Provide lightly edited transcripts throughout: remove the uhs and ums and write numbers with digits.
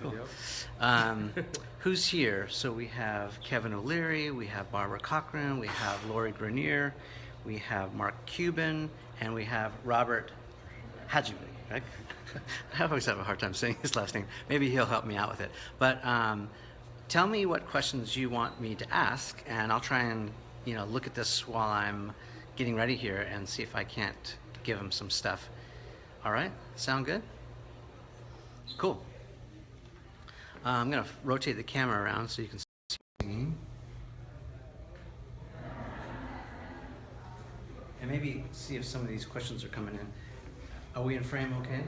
Cool. Who's here? So we have Kevin O'Leary, we have Barbara Cochran, we have Lori Grenier, we have Mark Cuban, and we have Robert Hadjiman, right? I always have a hard time saying his last name. Maybe he'll help me out with it. But tell me what questions you want me to ask, and I'll try and look at this while I'm getting ready here and see if I can't give him some stuff. All right? Sound good? Cool. I'm going to rotate the camera around so you can see me. And maybe see if some of these questions are coming in. Are we in frame okay?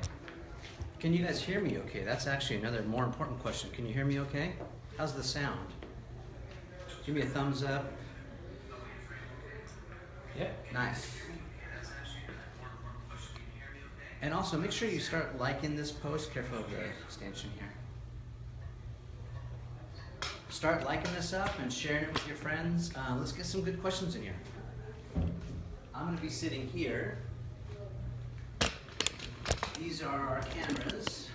Can you guys hear me okay? That's actually another more important question. Can you hear me okay? How's the sound? Give me a thumbs up. Yep. Nice. And also make sure you start liking this post. Careful of the extension here. Start liking this up and sharing it with your friends. Let's get some good questions in here. I'm going to be sitting here. These are our cameras.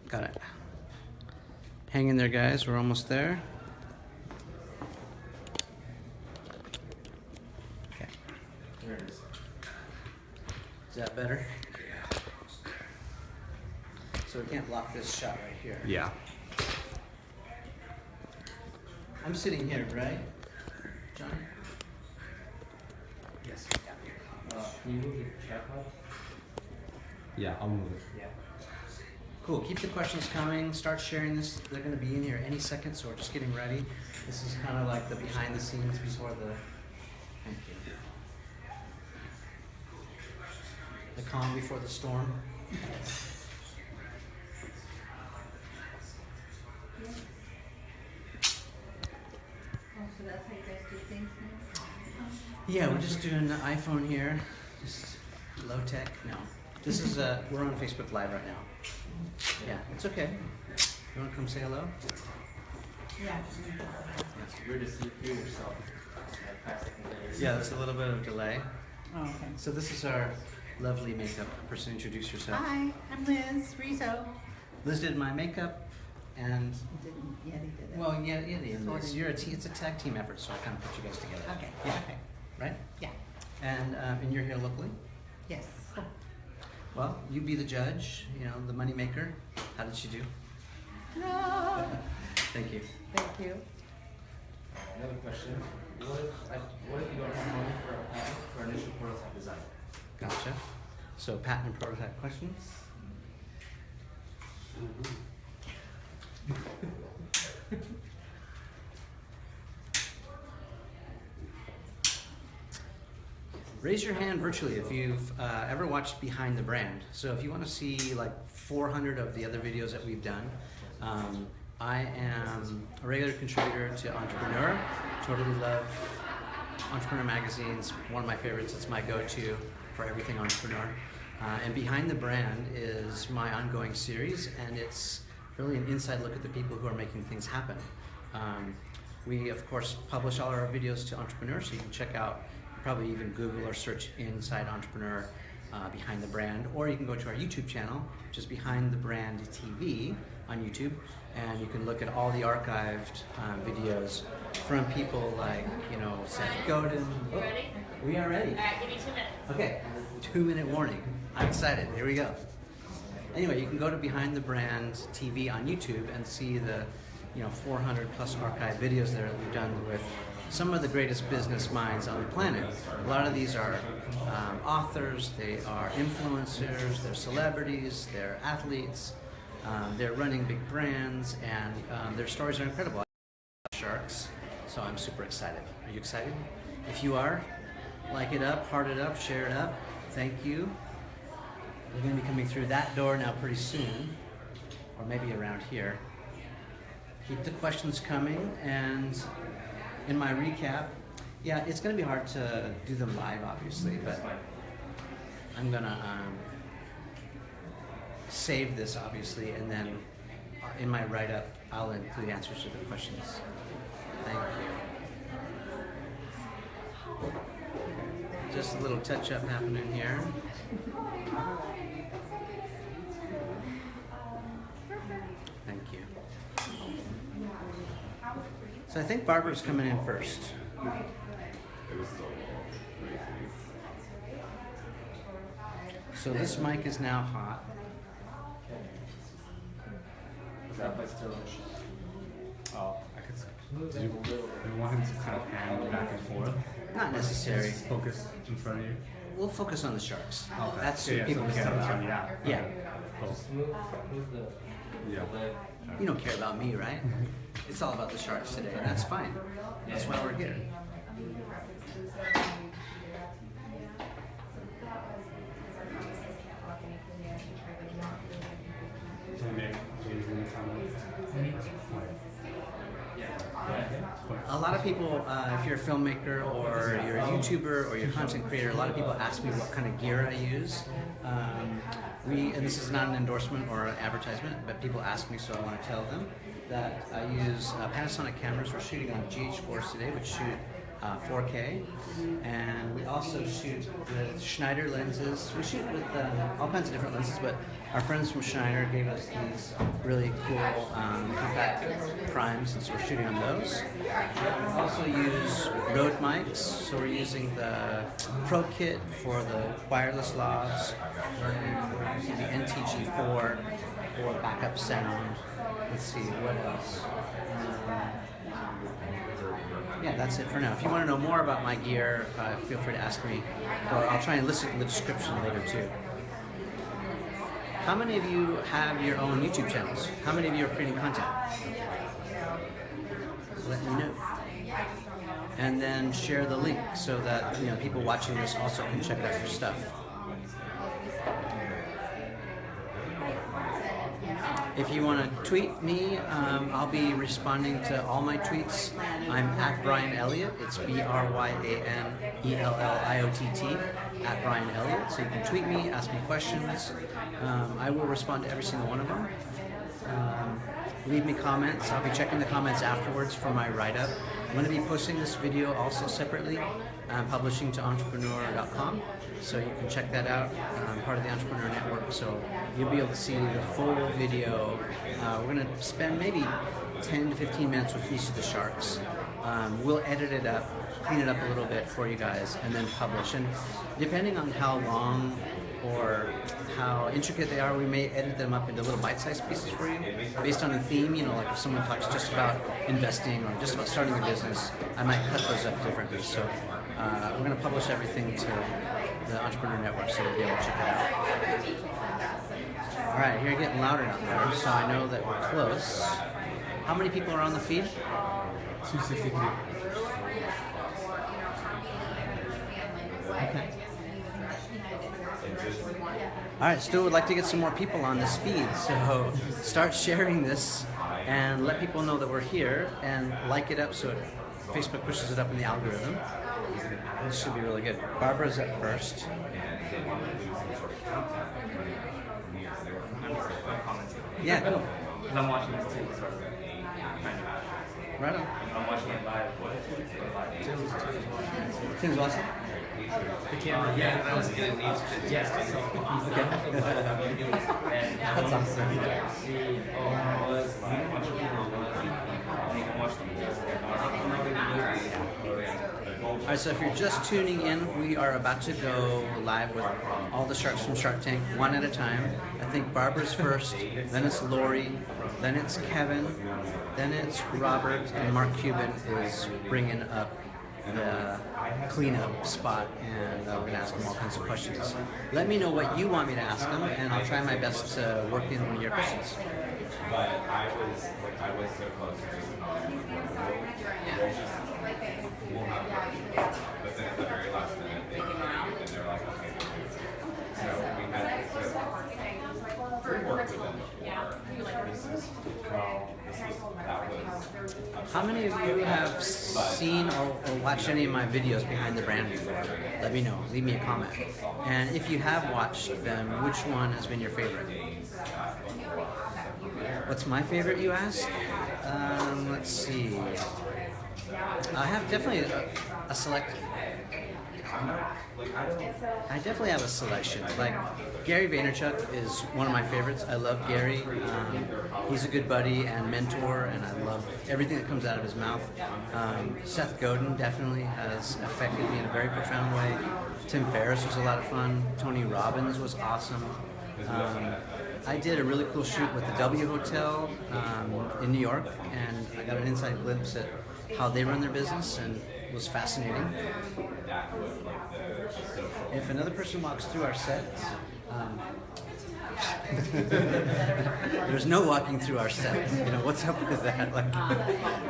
Got it. Hang in there, guys. We're almost there. Okay. There it is. Is that better? Yeah. So we can't block this shot right here. Yeah. I'm sitting here, right? John? Yes. Yeah. Can you move your tripod? Yeah, I'll move it. Yeah. Cool. Keep the questions coming. Start sharing this. They're going to be in here any second, so we're just getting ready. This is kind of like the behind the scenes before the. Thank you. The calm before the storm. So that's how you guys do things now? Yeah, we're just doing the iPhone here. Just low tech. No. This is we're on Facebook Live right now. Yeah, it's okay. You want to come say hello? Yeah. Yes. You're just you yourself. 5 seconds later. Yeah, there's a little bit of delay. Oh, okay. So this is our lovely makeup person. Introduce yourself. Hi, I'm Liz Rizzo. Liz did my makeup, and Didn't Yeti did it? well, yeah, Liz. Sort of. It's a tag team effort, so I kind of put you guys together. Okay. Yeah. Okay. Right? Yeah. And you're here locally. Yes. Well, you be the judge. The money maker. How did she do? No. Thank you. Thank you. Another question. What if you don't have money for a patent for initial prototype design? Gotcha. So patent and prototype questions. Raise your hand virtually if you've ever watched Behind the Brand. So if you want to see like 400 of the other videos that we've done, I am a regular contributor to Entrepreneur. Totally love Entrepreneur Magazine. It's one of my favorites. It's my go-to for everything entrepreneur. And Behind the Brand is my ongoing series, and it's really an inside look at the people who are making things happen. We, of course, publish all our videos to entrepreneurs, so you can check out, probably even Google or search Inside Entrepreneur Behind the Brand, or you can go to our YouTube channel, which is Behind the Brand TV, on YouTube, and you can look at all the archived videos from people like, Seth Godin. Oh, we are ready. All right, give me 2 minutes. Okay, 2-minute warning. I'm excited. Here we go. Anyway, you can go to Behind the Brand TV on YouTube and see the 400 plus archive videos there that we've done with some of the greatest business minds on the planet. A lot of these are authors, they are influencers, they're celebrities, they're athletes, they're running big brands, and their stories are incredible. Sharks, so I'm super excited. Are you excited? If you are, like it up, heart it up, share it up. Thank you. We're going to be coming through that door now pretty soon, or maybe around here. Keep the questions coming, and in my recap, yeah, it's going to be hard to do them live, obviously, but I'm going to save this, obviously, and then in my write-up, I'll include answers to the questions. Thank you. Just a little touch-up happening here. Thank you. So I think Barbara's coming in first. So this mic is now hot. Is that place still? Oh, I could say. Do you want him to kind of hand back and forth? Not necessary. Just focus in front of you? We'll focus on the sharks. Okay. That's Yeah, what people so care just about. yeah. Yeah. Cool. Just move the Yeah. leg. You don't care about me, right? It's all about the sharks today, and that's fine. That's why we're here. A lot of people, if you're a filmmaker or you're a YouTuber or you're a content creator, a lot of people ask me what kind of gear I use. And this is not an endorsement or an advertisement, but people ask me, so I want to tell them that I use Panasonic cameras. We're shooting on GH4s today, which shoot 4K, and we also shoot with Schneider lenses. We shoot with all kinds of different lenses, but our friends from Schneider gave us these really cool compact primes, and so we're shooting on those. We also use Rode mics, so we're using the Pro Kit for the wireless lavs. We're using the NTG4 for backup sound. Let's see, what else? Yeah, that's it for now. If you want to know more about my gear, feel free to ask me, or I'll try and list it in the description later too. How many of you have your own YouTube channels? How many of you are creating content? Let me know. And then share the link so that people watching this also can check out your stuff. If you want to tweet me, I'll be responding to all my tweets. I'm at Brian Elliott. It's BRYANELLIOTT at Brian Elliott. So you can tweet me, ask me questions. I will respond to every single one of them. Leave me comments. I'll be checking the comments afterwards for my write-up. I'm going to be posting this video also separately, publishing to entrepreneur.com, so you can check that out. I'm part of the Entrepreneur Network, so you'll be able to see the full video. We're going to spend maybe 10 to 15 minutes with each of the sharks. We'll edit it up, clean it up a little bit for you guys, and then publish. And depending on how long or how intricate they are, we may edit them up into little bite-sized pieces for you based on the theme. Like if someone talks just about investing or just about starting a business, I might cut those up differently. So we're going to publish everything to the Entrepreneur Network, so you'll be able to check it out. All right, you're getting louder out there, so I know that we're close. How many people are on the feed? 263. Okay. All right, still would like to get some more people on this feed, so start sharing this and let people know that we're here, and like it up so Facebook pushes it up in the algorithm. This should be really good. Barbara's up first. Yeah, cool. Because I'm watching this too. Right on. I'm watching it live. Tim's watching? The camera. Yeah, and I was gonna need to. Yes. So That's awesome. See, oh, was like a bunch of people and you can watch them. All right, so if you're just tuning in, we are about to go live with all the sharks from Shark Tank, one at a time. I think Barbara's first, then it's Lori, then it's Kevin, then it's Robert, and Mark Cuban is bringing up the cleanup spot, and we're going to ask them all kinds of questions. Let me know what you want me to ask them, and I'll try my best to work in one of your questions. But I was so close to just we'll have questions. But then at the very last minute they came and they were like, okay. So we had to work with them before. That was How many of you have seen or watched any of my videos behind the brand before? Let me know. Leave me a comment. And if you have watched them, which one has been your favorite? What's my favorite, you ask? Let's see. I have definitely a select. I definitely have a selection. Like Gary Vaynerchuk is one of my favorites. I love Gary. He's a good buddy and mentor, and I love everything that comes out of his mouth. Seth Godin definitely has affected me in a very profound way. Tim Ferriss was a lot of fun. Tony Robbins was awesome. I did a really cool shoot with the W Hotel in New York, and I got an inside glimpse at how they run their business, and it was fascinating. If another person walks through our set, there's no walking through our set. You know, what's up with that? Like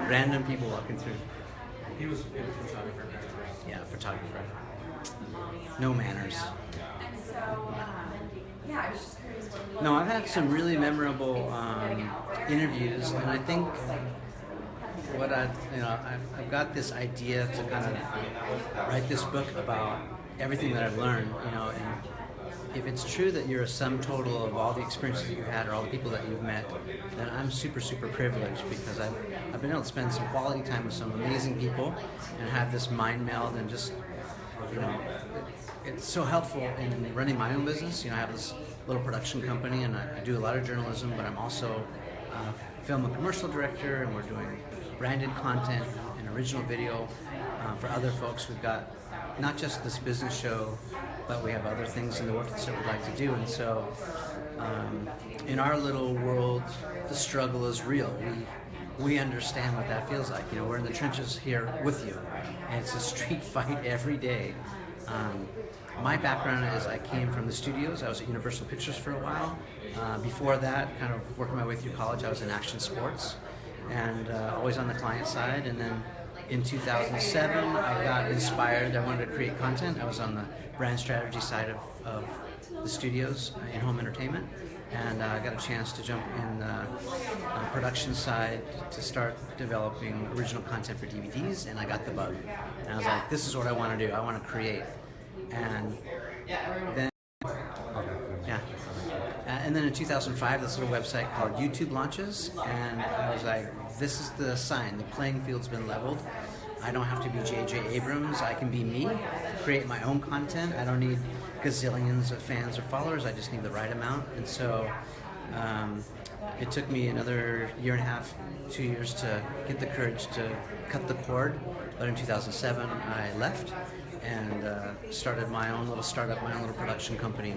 random people walking through. He was a photographer. Yeah, photographer. No manners. No, I've had some really memorable interviews, and I think what I've got this idea to kind of write this book about everything that I've learned, and if it's true that you're a sum total of all the experiences that you've had or all the people that you've met, then I'm super, super privileged because I've been able to spend some quality time with some amazing people and have this mind meld and just, it's so helpful in running my own business. I have this little production company and I do a lot of journalism, but I'm also a film and commercial director, and we're doing branded content and original video for other folks. We've got not just this business show, but we have other things in the works that we'd like to do. And so in our little world, the struggle is real. We understand what that feels like. We're in the trenches here with you, and it's a street fight every day. My background is I came from the studios. I was at Universal Pictures for a while. Before that, kind of working my way through college, I was in action sports and always on the client side. And then in 2007, I got inspired. I wanted to create content. I was on the brand strategy side of the studios in home entertainment. And I got a chance to jump in the production side to start developing original content for DVDs, and I got the bug. And I was like, this is what I want to do. I want to create. And then, and then in 2005, this little website called YouTube launches, and I was like, this is the sign. The playing field's been leveled. I don't have to be J.J. Abrams. I can be me, create my own content. I don't need gazillions of fans or followers. I just need the right amount. And so it took me another year and a half, 2 years to get the courage to cut the cord. But in 2007, I left and started my own little startup, my own little production company,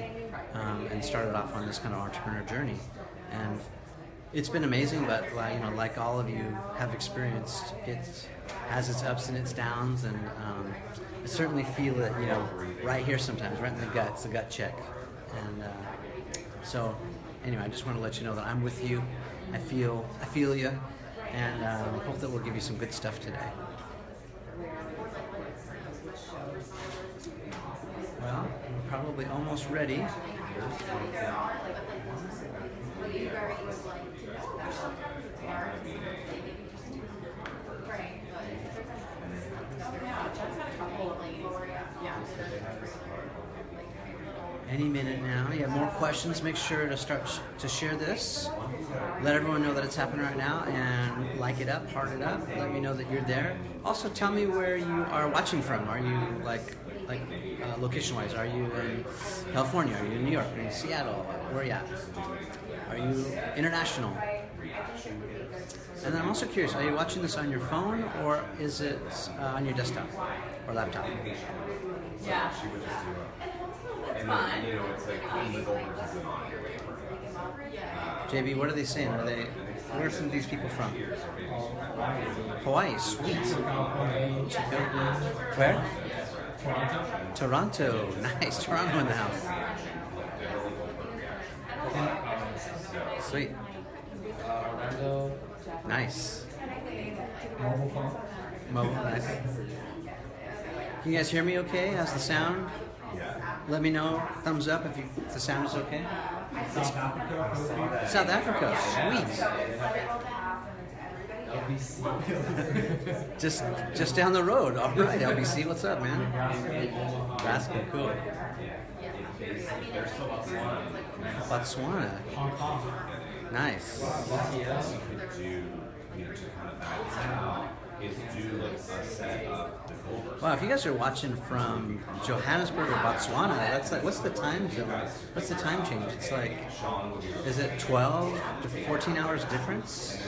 and started off on this kind of entrepreneur journey. And it's been amazing, but like all of you have experienced, it has its ups and its downs, and I certainly feel it, right here sometimes, right in the gut. It's a gut check. And so, anyway, I just want to let you know that I'm with you. I feel you, and hope that we'll give you some good stuff today. Well, we're probably almost ready. Any minute now. You have more questions, make sure to start to share this. Let everyone know that it's happening right now, and like it up, heart it up. Let me know that you're there. Also, tell me where you are watching from. Are you like like location-wise? Are you in California? Are you in New York? Are you in Seattle? Where are you at? Are you international? And then I'm also curious, are you watching this on your phone or is it on your desktop or laptop? Yeah. And then, you know, it's like legal versus non-legal. JB, what are they saying? Where are some of these people from? Hawaii, sweet. Where? Toronto, nice. Toronto in the house. Sweet. Orlando. Nice. Mobile phone. Mobile, nice. Can you guys hear me okay? How's the sound? Let me know, thumbs up if the sound is okay. South Africa. South Africa, sweet. just down the road. All right, LBC, what's up, man? Rascal, cool. Botswana. Hong Kong. Nice. Wow, if you guys are watching from Johannesburg or Botswana, that's like, what's the time zone? What's the time change? It's like, is it 12 to 14 hours difference?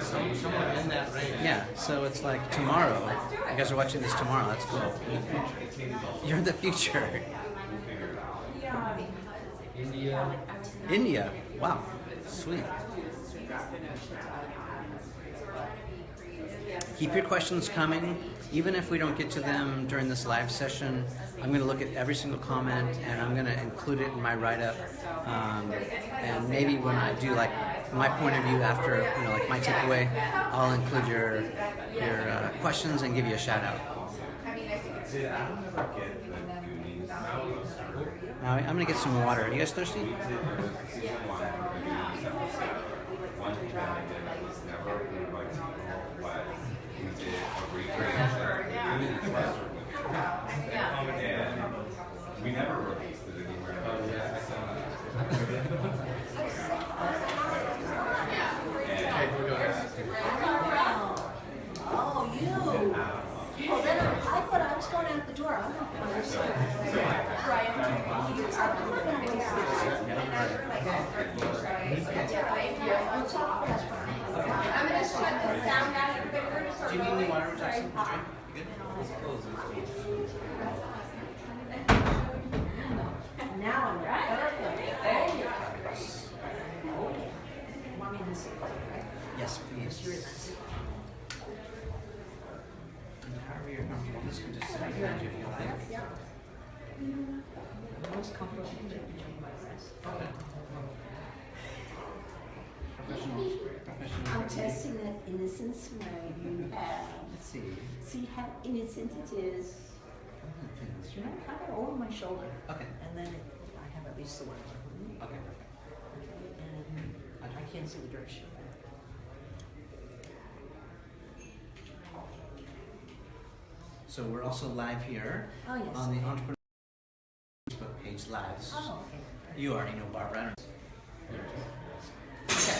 Somewhere in that range. Yeah, so it's like tomorrow. You guys are watching this tomorrow, that's cool. You're in the future. India. India, wow, sweet. Keep your questions coming. Even if we don't get to them during this live session, I'm going to look at every single comment and I'm going to include it in my write-up. And maybe when I do like my point of view after, you know, like my takeaway, I'll include your questions and give you a shout out. Now I'm going to get some water. Are you guys thirsty? We never released it anywhere. Oh, you. Oh, then I thought I was going out the door. I'm not going to I'm going to shut the sound down. Do you need any water or something to drink? You good? Now I'm right. There you go. Want me to sit right? Yes, please. And however you're comfortable, this can just sit behind you if you like. Most comfortable between my legs. Professional. I'm testing that innocence where you have. Let's see. See how innocent it is. You know, I have it over my shoulder. Okay. And then I have at least the one. Okay. And I can't see the direction. So we're also live here Oh, yes. on the Entrepreneur Facebook page live. Oh, okay. You already know Barbara. Okay.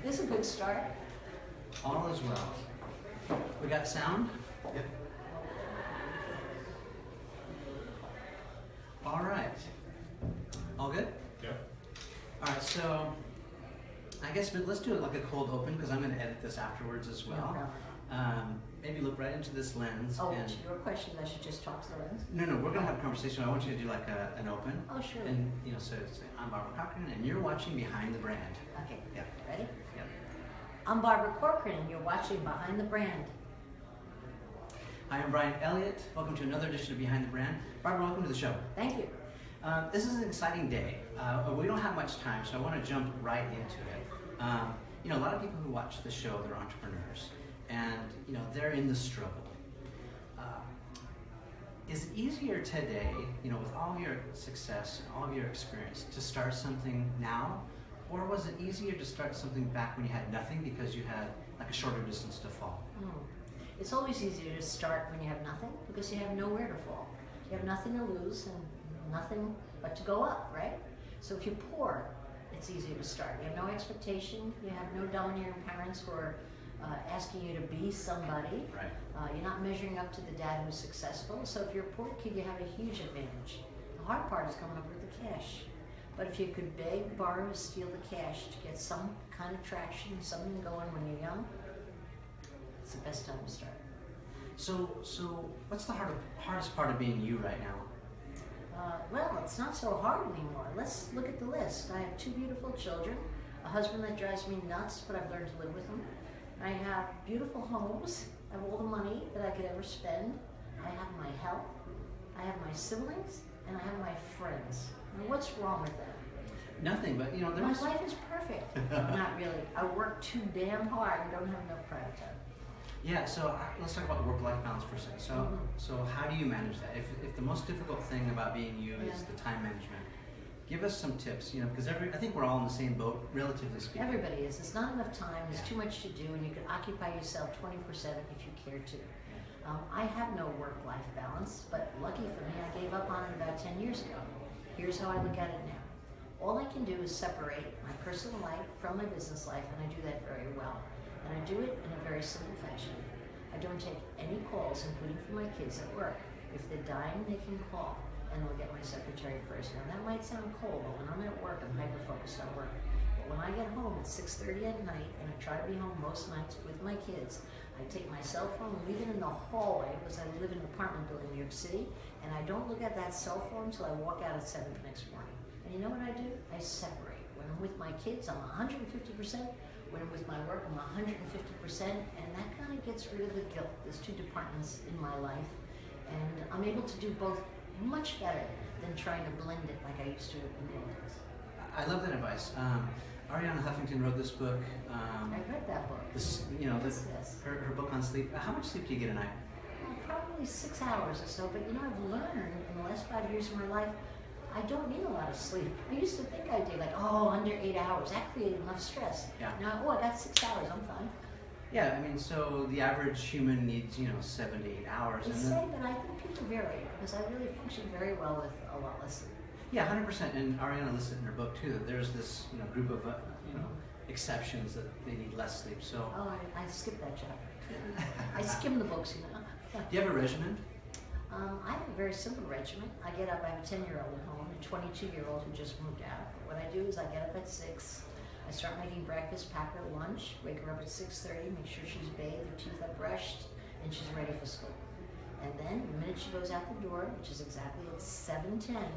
This is a good start. All is well. We got sound? Yep. All right. All good? Yep. All right, so I guess let's do it like a cold open because I'm going to edit this afterwards as well. No Maybe look right into this lens. Oh, and to your question, I should just talk to the lens? No, we're going to have a conversation. I want you to do like an open. Oh, sure. And, you know, so I'm Barbara Cochran and you're watching Behind the Brand. Okay. Yeah. Ready? Yep. I'm Barbara Corcoran, and you're watching Behind the Brand. Hi, I'm Brian Elliott. Welcome to another edition of Behind the Brand. Barbara, welcome to the show. Thank you. This is an exciting day. We don't have much time, so I want to jump right into it. You know, a lot of people who watch the show, they're entrepreneurs, and you know they're in the struggle. Is it easier today, you know, with all your success and all of your experience, to start something now, or was it easier to start something back when you had nothing because you had like a shorter distance to fall? It's always easier to start when you have nothing because you have nowhere to fall. You have nothing to lose and nothing but to go up, right? So if you're poor, it's easier to start. You have no expectation. You have no domineering parents who are asking you to be somebody. Right. You're not measuring up to the dad who's successful. So if you're a poor kid, you have a huge advantage. The hard part is coming up with the cash. But if you could beg, borrow, steal the cash to get some kind of traction, something going when you're young, it's the best time to start. So what's the hardest part of being you right now? Well, it's not so hard anymore. Let's look at the list. I have 2 beautiful children, a husband that drives me nuts, but I've learned to live with him. I have beautiful homes. I have all the money that I could ever spend. I have my health. I have my siblings, and I have my friends. Now, what's wrong with that? Nothing, but My life is perfect. Not really. I work too damn hard and don't have enough private time. Yeah, so let's talk about work-life balance for a second. So how do you manage that? If the most difficult thing about being you is the time management, give us some tips, because I think we're all in the same boat, relatively speaking. Everybody is. There's not enough time. There's too much to do, and you can occupy yourself 24/7 if you care to. I have no work-life balance, but lucky for me, I gave up on it about 10 years ago. Here's how I look at it now. All I can do is separate my personal life from my business life, and I do that very well. And I do it in a very simple fashion. I don't take any calls, including from my kids at work. If they're dying, they can call, and I'll get my secretary first. Now that might sound cold, but when I'm at work, I'm hyper-focused on work. But when I get home at 6:30 at night, and I try to be home most nights with my kids, I take my cell phone and leave it in the hallway, because I live in an apartment building in New York City, and I don't look at that cell phone until I walk out at 7 the next morning. And you know what I do? I separate. When I'm with my kids, I'm 150%. When I'm with my work, I'm 150%, and that kind of gets rid of the guilt. There's 2 departments in my life, and I'm able to do both much better than trying to blend it like I used to in the old days. I love that advice. Arianna Huffington wrote this book. I read that book. Yes. Her book on sleep. How much sleep do you get a night? Probably 6 hours or so, but I've learned in the last 5 years of my life, I don't need a lot of sleep. I used to think I did, under 8 hours. That created enough stress. Yeah. Now, I got 6 hours, I'm fine. Yeah, so the average human needs, 7 to 8 hours. They say, but I think people vary, because I really function very well with a lot less sleep. Yeah, 100%. And Arianna listed in her book too that there's this, group of, exceptions that they need less sleep. So. Oh, I skipped that chapter. I skim the books, Do you have a regimen? I have a very simple regimen. I get up, I have a 10-year-old at home, a 22-year-old who just moved out. What I do is I get up at 6, I start making breakfast, pack her lunch, wake her up at 6:30, make sure she's bathed, her teeth are brushed, and she's ready for school. And then the minute she goes out the door, which is exactly at 7:10,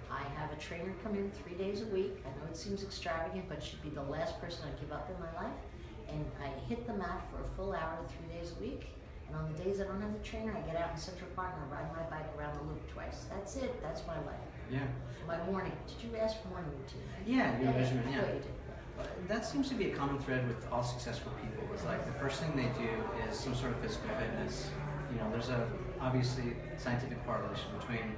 I have a trainer come in 3 days a week. I know it seems extravagant, but she'd be the last person I'd give up in my life. And I hit the mat for a full hour to 3 days a week. And on the days I don't have the trainer, I get out in Central Park and I ride my bike around the loop twice. That's it. That's my life. Yeah. My morning. Did you ask morning routine? Yeah, your regimen, I yeah. thought you did. That seems to be a common thread with all successful people. It's like the first thing they do is some sort of physical fitness. There's a obviously scientific correlation between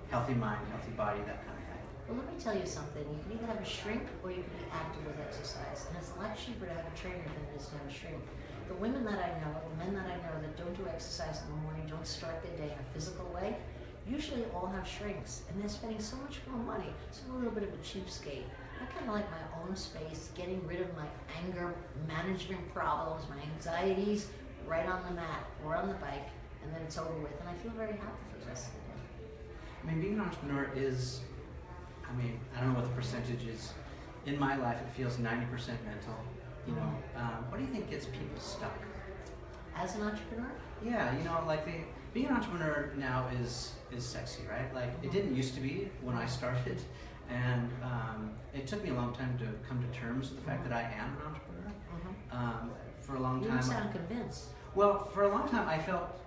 healthy mind, healthy body, that kind of thing. Well, let me tell you something. You can either have a shrink or you can be active with exercise. And it's a lot cheaper to have a trainer than it is to have a shrink. The women that I know, the men that I know that don't do exercise in the morning, don't start their day in a physical way, usually all have shrinks. And they're spending so much more money. So I'm a little bit of a cheapskate. I kind of like my own space, getting rid of my anger management problems, my anxieties, right on the mat or on the bike, and then it's over with. And I feel very happy for the rest of the day. Being an entrepreneur is, I don't know what the percentage is. In my life, it feels 90% mental. What do you think gets people stuck? As an entrepreneur? Yeah, being an entrepreneur now is sexy, right? Like, it didn't used to be when I started, and it took me a long time to come to terms with the fact that I am an entrepreneur. For a long time. You sound convinced. Well, for a long time, I felt,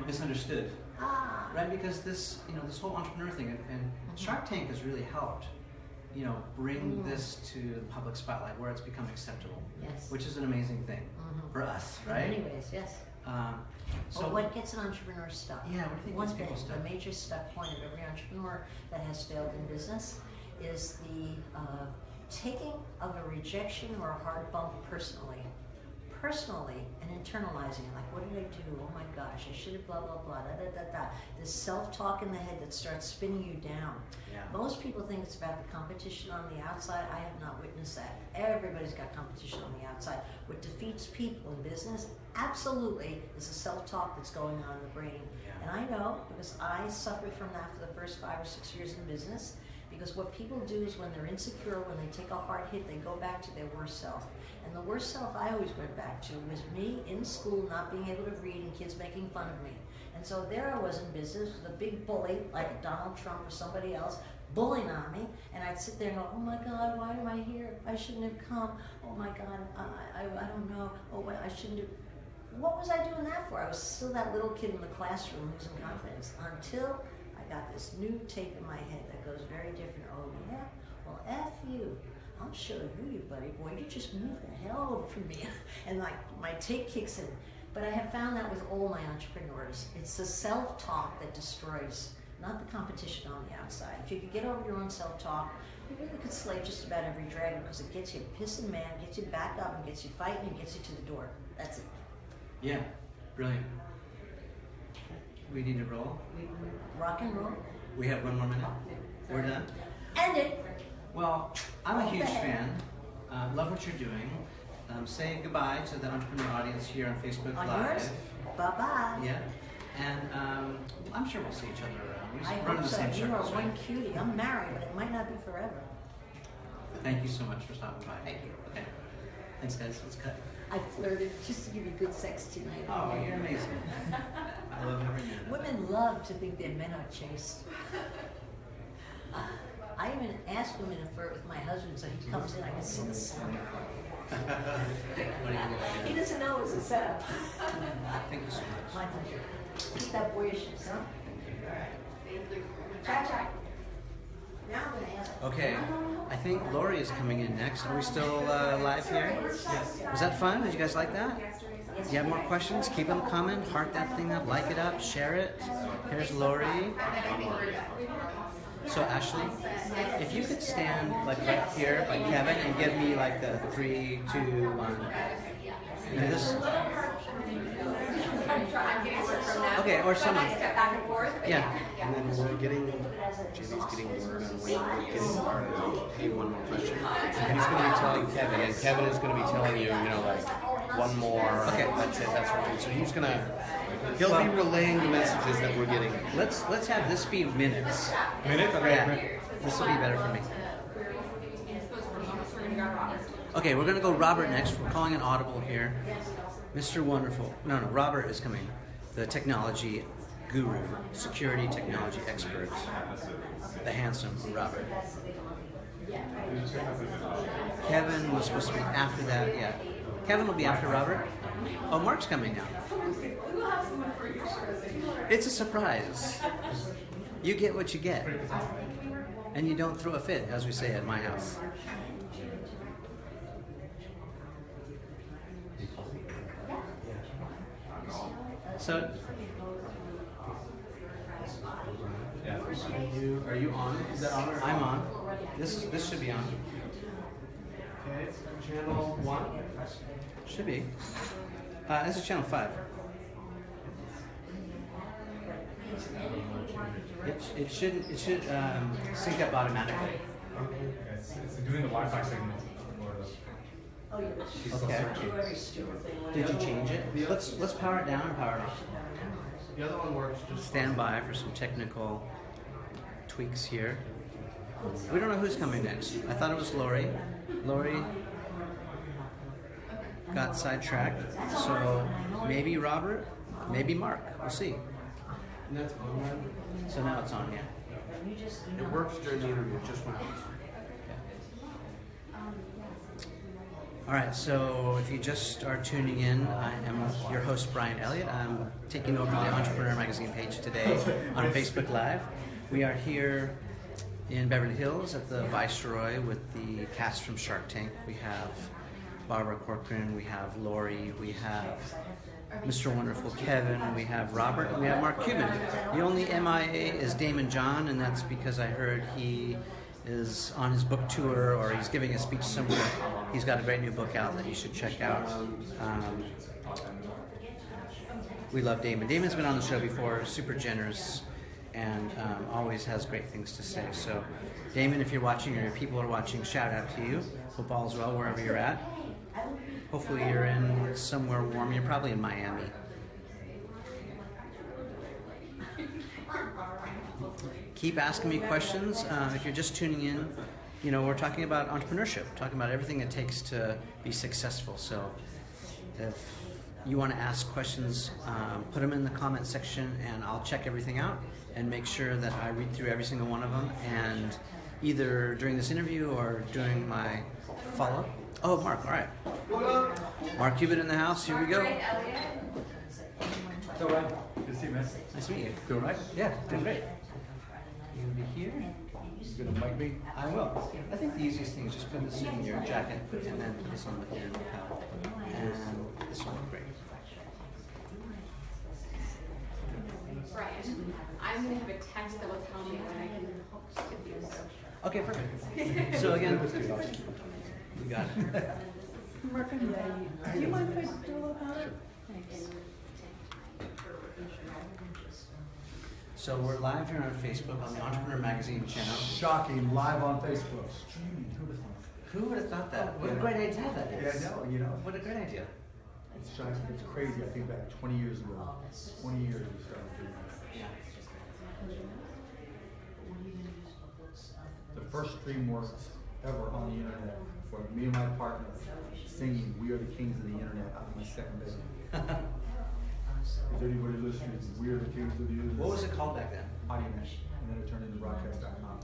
misunderstood. Ah. Right, because this whole entrepreneur thing, and Shark Tank has really helped, bring this to the public spotlight where it's become acceptable. Yes. Which is an amazing thing for us, right? In many ways, yes. So what gets an entrepreneur stuck? Yeah, what do you think One gets people thing, stuck? the major stuck point of every entrepreneur that has failed in business is the taking of a rejection or a hard bump personally. personally and internalizing it, like, what did I do? Oh my gosh, I should have blah, blah, blah, da, da, da, da. This self-talk in the head that starts spinning you down. Yeah. Most people think it's about the competition on the outside. I have not witnessed that. Everybody's got competition on the outside. What defeats people in business, absolutely, is the self-talk that's going on in the brain. Yeah. And I know, because I suffered from that for the first 5 or 6 years in business, because what people do is when they're insecure, when they take a hard hit, they go back to their worst self. And the worst self I always went back to was me in school not being able to read and kids making fun of me. And so there I was in business with a big bully like Donald Trump or somebody else bullying on me, and I'd sit there and go, oh my God, why am I here? I shouldn't have come. Oh my God, I don't know. Oh, I shouldn't have. What was I doing that for? I was still that little kid in the classroom losing confidence until I got this new tape in my head that goes very different. Oh yeah? Well, F you. I'll show you buddy boy. You just move the hell over from me. And like my tape kicks in. But I have found that with all my entrepreneurs. It's the self-talk that destroys, not the competition on the outside. If you could get over your own self-talk, you really could slay just about every dragon because it gets you pissing mad, gets you back up, and gets you fighting, and gets you to the door. That's it. Yeah, brilliant. We need to roll. Rock and roll. We have 1 more minute. We're done. End it. Well, I'm a huge fan. Love what you're doing. Say goodbye to the entrepreneur audience here on Facebook On Live. yours. Bye-bye. Yeah. And I'm sure we'll see each other around. We I run in hope the so. same You are circles, one right? cutie. I'm married, but it might not be forever. Thank you so much for stopping by. Thank you. Okay. Thanks, guys. Let's cut. I flirted just to give you good sex tonight. Oh, you're amazing. I love every minute. of it. Women love to think their men are chaste. I even asked women to flirt with my husband so he comes in, I can see the sound. What are you gonna He do? doesn't know it's a setup. Thank you so much. My pleasure. Keep that boyishness, huh? Cha-cha. Now I'm gonna ask. Okay, I think Lori is coming in next. Are we still live here? Yes. Was that fun? Did you guys like that? Do you have more questions? Keep them coming. Heart that thing up, like it up, share it. Here's Lori. So Ashley, if you could stand like right here by Kevin and give me like the 3, 2, 1. And this. Okay, or someone. Yeah. And then we're getting, Jimmy's getting word on when we're getting our hey, one more question. And he's going to be telling Kevin, and Kevin is going to be telling you, like, one more. Okay. That's it. That's what we're doing. So he'll be relaying the messages that we're getting. Let's have this be minutes. Minute? Yeah. This will be better for me. Okay, we're gonna go Robert next. We're calling an audible here. Mr. Wonderful. No, Robert is coming. The technology guru, security technology expert. The handsome Robert. Kevin was supposed to be after that, yeah. Kevin will be after Robert. Oh, Mark's coming now. It's a surprise. You get what you get. And you don't throw a fit, as we say at my house. So, are you on? Is that on? I'm on. This should be on. Okay, channel 1. Should be. This is channel 5. It should sync up automatically. It's doing the Wi-Fi signal. Oh, yeah. Okay. Do every stupid thing. Did you change it? Let's power it down and power it off. The other one works just Stand by for some technical tweaks here. We don't know who's coming next. I thought it was Lori. Lori got sidetracked. So maybe Robert, maybe Mark. We'll see. And that's on there. So now it's on, yeah. It works during the interview, just when All right, so if you just are tuning in, I am your host, Brian Elliott. I'm taking over the Entrepreneur Magazine page today on Facebook Live. We are here in Beverly Hills at the Viceroy with the cast from Shark Tank. We have Barbara Corcoran, we have Lori, we have Mr. Wonderful Kevin, we have Robert, and we have Mark Cuban. The only MIA is Damon John, and that's because I heard he is on his book tour or he's giving a speech somewhere, he's got a great new book out that you should check out. We love Damon. Damon's been on the show before, super generous, and always has great things to say. So, Damon, if you're watching or your people are watching, shout out to you. Hope all is well wherever you're at. Hopefully you're in somewhere warm. You're probably in Miami. Keep asking me questions. If you're just tuning in, you know, we're talking about entrepreneurship, talking about everything it takes to be successful. So if you want to ask questions, put them in the comment section and I'll check everything out and make sure that I read through every single one of them, and either during this interview or during my follow-up. Oh, Mark, all right. Mark Cuban in the house, here we go. So, Ryan, good to see you, man. Nice to meet you. Doing right? Yeah, doing great. You gonna be here? You gonna mic me? I will. I think the easiest thing is just put this in your jacket and then put this on your lapel. And this one will be great. Brian, I'm going to have a text that will tell me when I can get these. Okay, perfect. So again, you got it. Mark, do you mind if I do a little powder? Thanks. So we're live here on Facebook on the Entrepreneur Magazine channel. Shocking, live on Facebook. Streaming, who'd have thought? Who would have thought that? What a great idea that is. Yeah, I know, you know. What a great idea. It's shocking, it's crazy. I think back 20 years ago. 20 years we started doing that. The first stream was ever on the internet for me and my partner singing "We Are the Kings of the Internet" out of my second bedroom. Is there anybody listening? We Are the Kings of the Internet. What was it called back then? Audio Mesh, and then it turned into broadcast.com.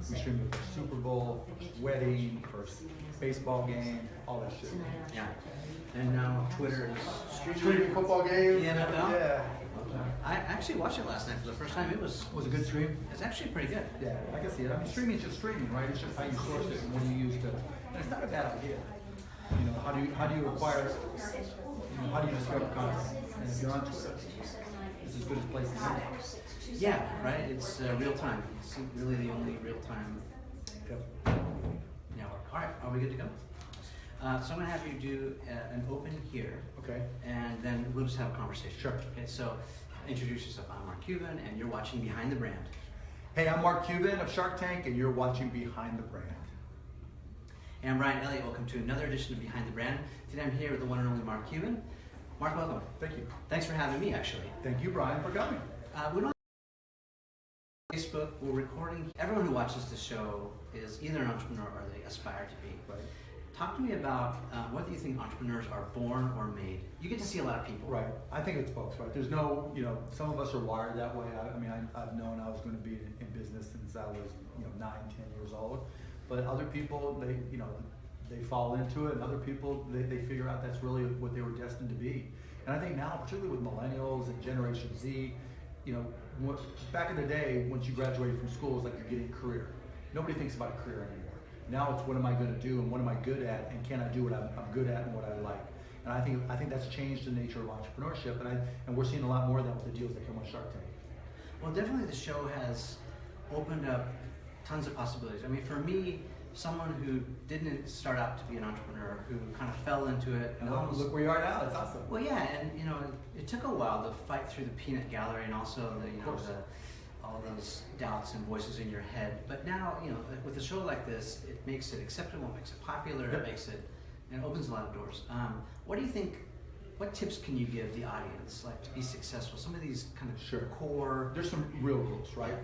We streamed the first Super Bowl, first wedding, first baseball game, all that shit. Yeah. And now Twitter is Streaming football games. The NFL? Yeah. I actually watched it last night for the first time. It was Was a good stream? it's actually pretty good. Yeah, I can see it. I mean, streaming is just streaming, right? It's just how you source it and when you use it. And it's not a bad idea. You know, how do you acquire? You know, how do you discover content? And if you're on Twitter, it's as good a place as any. Yeah, right? It's real time. It's really the only real time network. All right, are we good to go? So I'm going to have you do an open here. Okay. And then we'll just have a conversation. Sure. Okay, so introduce yourself. I'm Mark Cuban, and you're watching Behind the Brand. Hey, I'm Mark Cuban of Shark Tank, and you're watching Behind the Brand. And I'm Brian Elliott. Welcome to another edition of Behind the Brand. Today I'm here with the one and only Mark Cuban. Mark, welcome. Thank you. Thanks for having me, actually. Thank you, Brian, for coming. We don't Facebook, we're recording. Everyone who watches the show is either an entrepreneur or they aspire to be. Right. Talk to me about whether you think entrepreneurs are born or made. You get to see a lot of people. Right. I think it's both, right? There's no, you know, some of us are wired that way. I mean, I've known I was going to be in business since I was, 9, 10 years old. But other people, they fall into it, and other people, they figure out that's really what they were destined to be. And I think now, particularly with millennials and Generation Z, back in the day, once you graduated from school, it was like you're getting a career. Nobody thinks about a career anymore. Now it's what am I going to do and what am I good at, and can I do what I'm good at and what I like. And I think that's changed the nature of entrepreneurship, and we're seeing a lot more of that with the deals that come on Shark Tank. Well, definitely the show has opened up tons of possibilities. I mean, for me, someone who didn't start out to be an entrepreneur, who kind of fell into it, and almost Look where you are now. It's awesome. well, yeah, and it took a while to fight through the peanut gallery and also all those doubts and voices in your head. But now, with a show like this, it makes it acceptable, makes it popular, Yep. it opens a lot of doors. What do you think? What tips can you give the audience, like to be successful? Some of these kind of Sure. core. There's some real rules, right?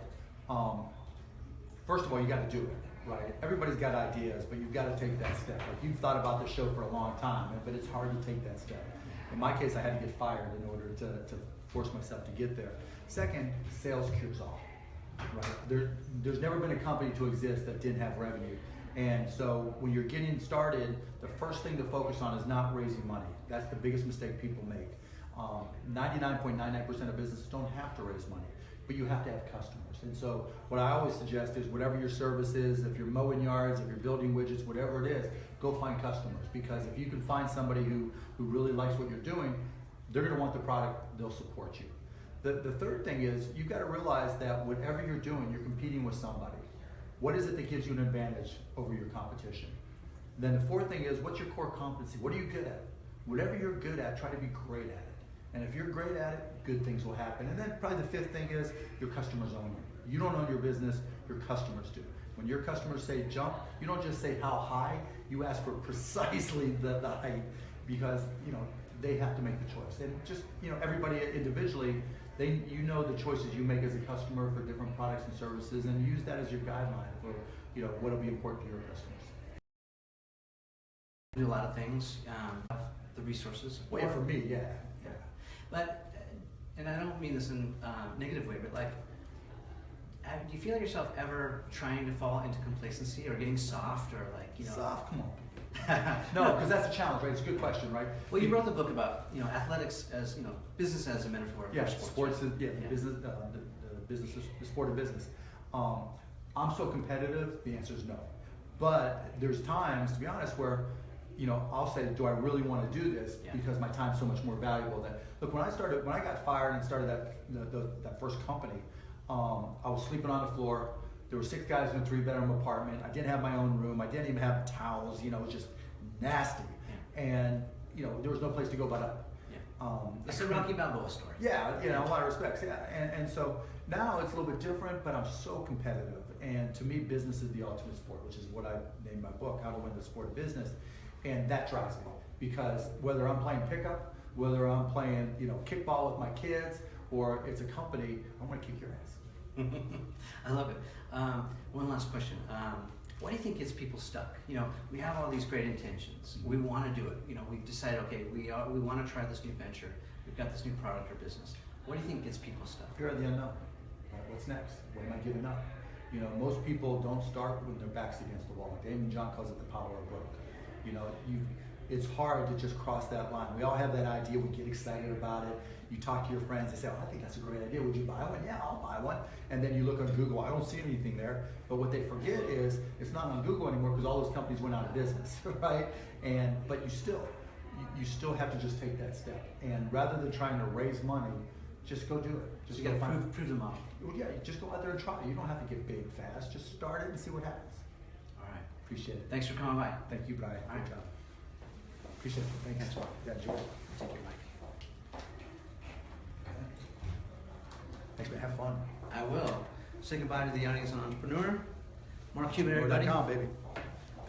First of all, you got to do it, right? Everybody's got ideas, but you've got to take that step. Like, you've thought about this show for a long time, but it's hard to take that step. In my case, I had to get fired in order to force myself to get there. Second, sales cures all, right? There's never been a company to exist that didn't have revenue. And so when you're getting started, the first thing to focus on is not raising money. That's the biggest mistake people make. 99.99% of businesses don't have to raise money, but you have to have customers. And so what I always suggest is whatever your service is, if you're mowing yards, if you're building widgets, whatever it is, go find customers. Because if you can find somebody who really likes what you're doing, they're going to want the product, they'll support you. The third thing is you've got to realize that whatever you're doing, you're competing with somebody. What is it that gives you an advantage over your competition? Then the fourth thing is, what's your core competency? What are you good at? Whatever you're good at, try to be great at it. And if you're great at it, good things will happen. And then probably the fifth thing is your customers own you. You don't own your business, your customers do. When your customers say jump, you don't just say how high, you ask for precisely the height, because they have to make the choice. And just everybody individually, you know the choices you make as a customer for different products and services, and use that as your guideline for what will be important to your customers. Do a lot of things, the resources. Well, yeah, for me, yeah. But, and I don't mean this in a negative way, but like, do you feel yourself ever trying to fall into complacency or getting soft or like, Soft, come on. No, because that's a challenge, right? It's a good question, right? Well, you wrote the book about, athletics as, business as a metaphor for sports. Right? Business, the business, the sport of business. I'm so competitive, the answer is no. But there's times, to be honest, where I'll say, do I really want to do this? Yeah. Because my time's so much more valuable. Look, when I got fired and started that first company, I was sleeping on the floor. There were 6 guys in a 3-bedroom apartment. I didn't have my own room. I didn't even have towels. It was just nasty. Yeah. And there was no place to go but up. Yeah. It's a Rocky Balboa story. Yeah, a lot of respects. Yeah, and so now it's a little bit different, but I'm so competitive. And to me, business is the ultimate sport, which is what I named my book, How to Win the Sport of Business. And that drives me, because whether I'm playing pickup, whether I'm playing kickball with my kids, or it's a company, I want to kick your ass. I love it. One last question. What do you think gets people stuck? We have all these great intentions. We want to do it. We've decided, okay, we want to try this new venture. We've got this new product or business. What do you think gets people stuck? Fear of the unknown. Right, what's next? What am I giving up? Most people don't start when their back's against the wall. Damon John calls it the power of broke. It's hard to just cross that line. We all have that idea. We get excited about it. You talk to your friends. They say, "Oh, I think that's a great idea. Would you buy one?" "Yeah, I'll buy one." And then you look on Google. I don't see anything there. But what they forget is it's not on Google anymore, because all those companies went out of business, right? But you still have to just take that step. And rather than trying to raise money, just go do it. Just you got to prove them out. Yeah, just go out there and try. You don't have to get big fast. Just start it and see what happens. All right. Appreciate it. Thanks for coming by. Thank you, Brian. All right. Good job. Appreciate it. Thanks. Thanks. Yeah, enjoy. Take your mic. Thanks, man. Have fun. I will. Say goodbye to the audience on Entrepreneur. Mark Cuban, everybody. Entrepreneur.com, baby.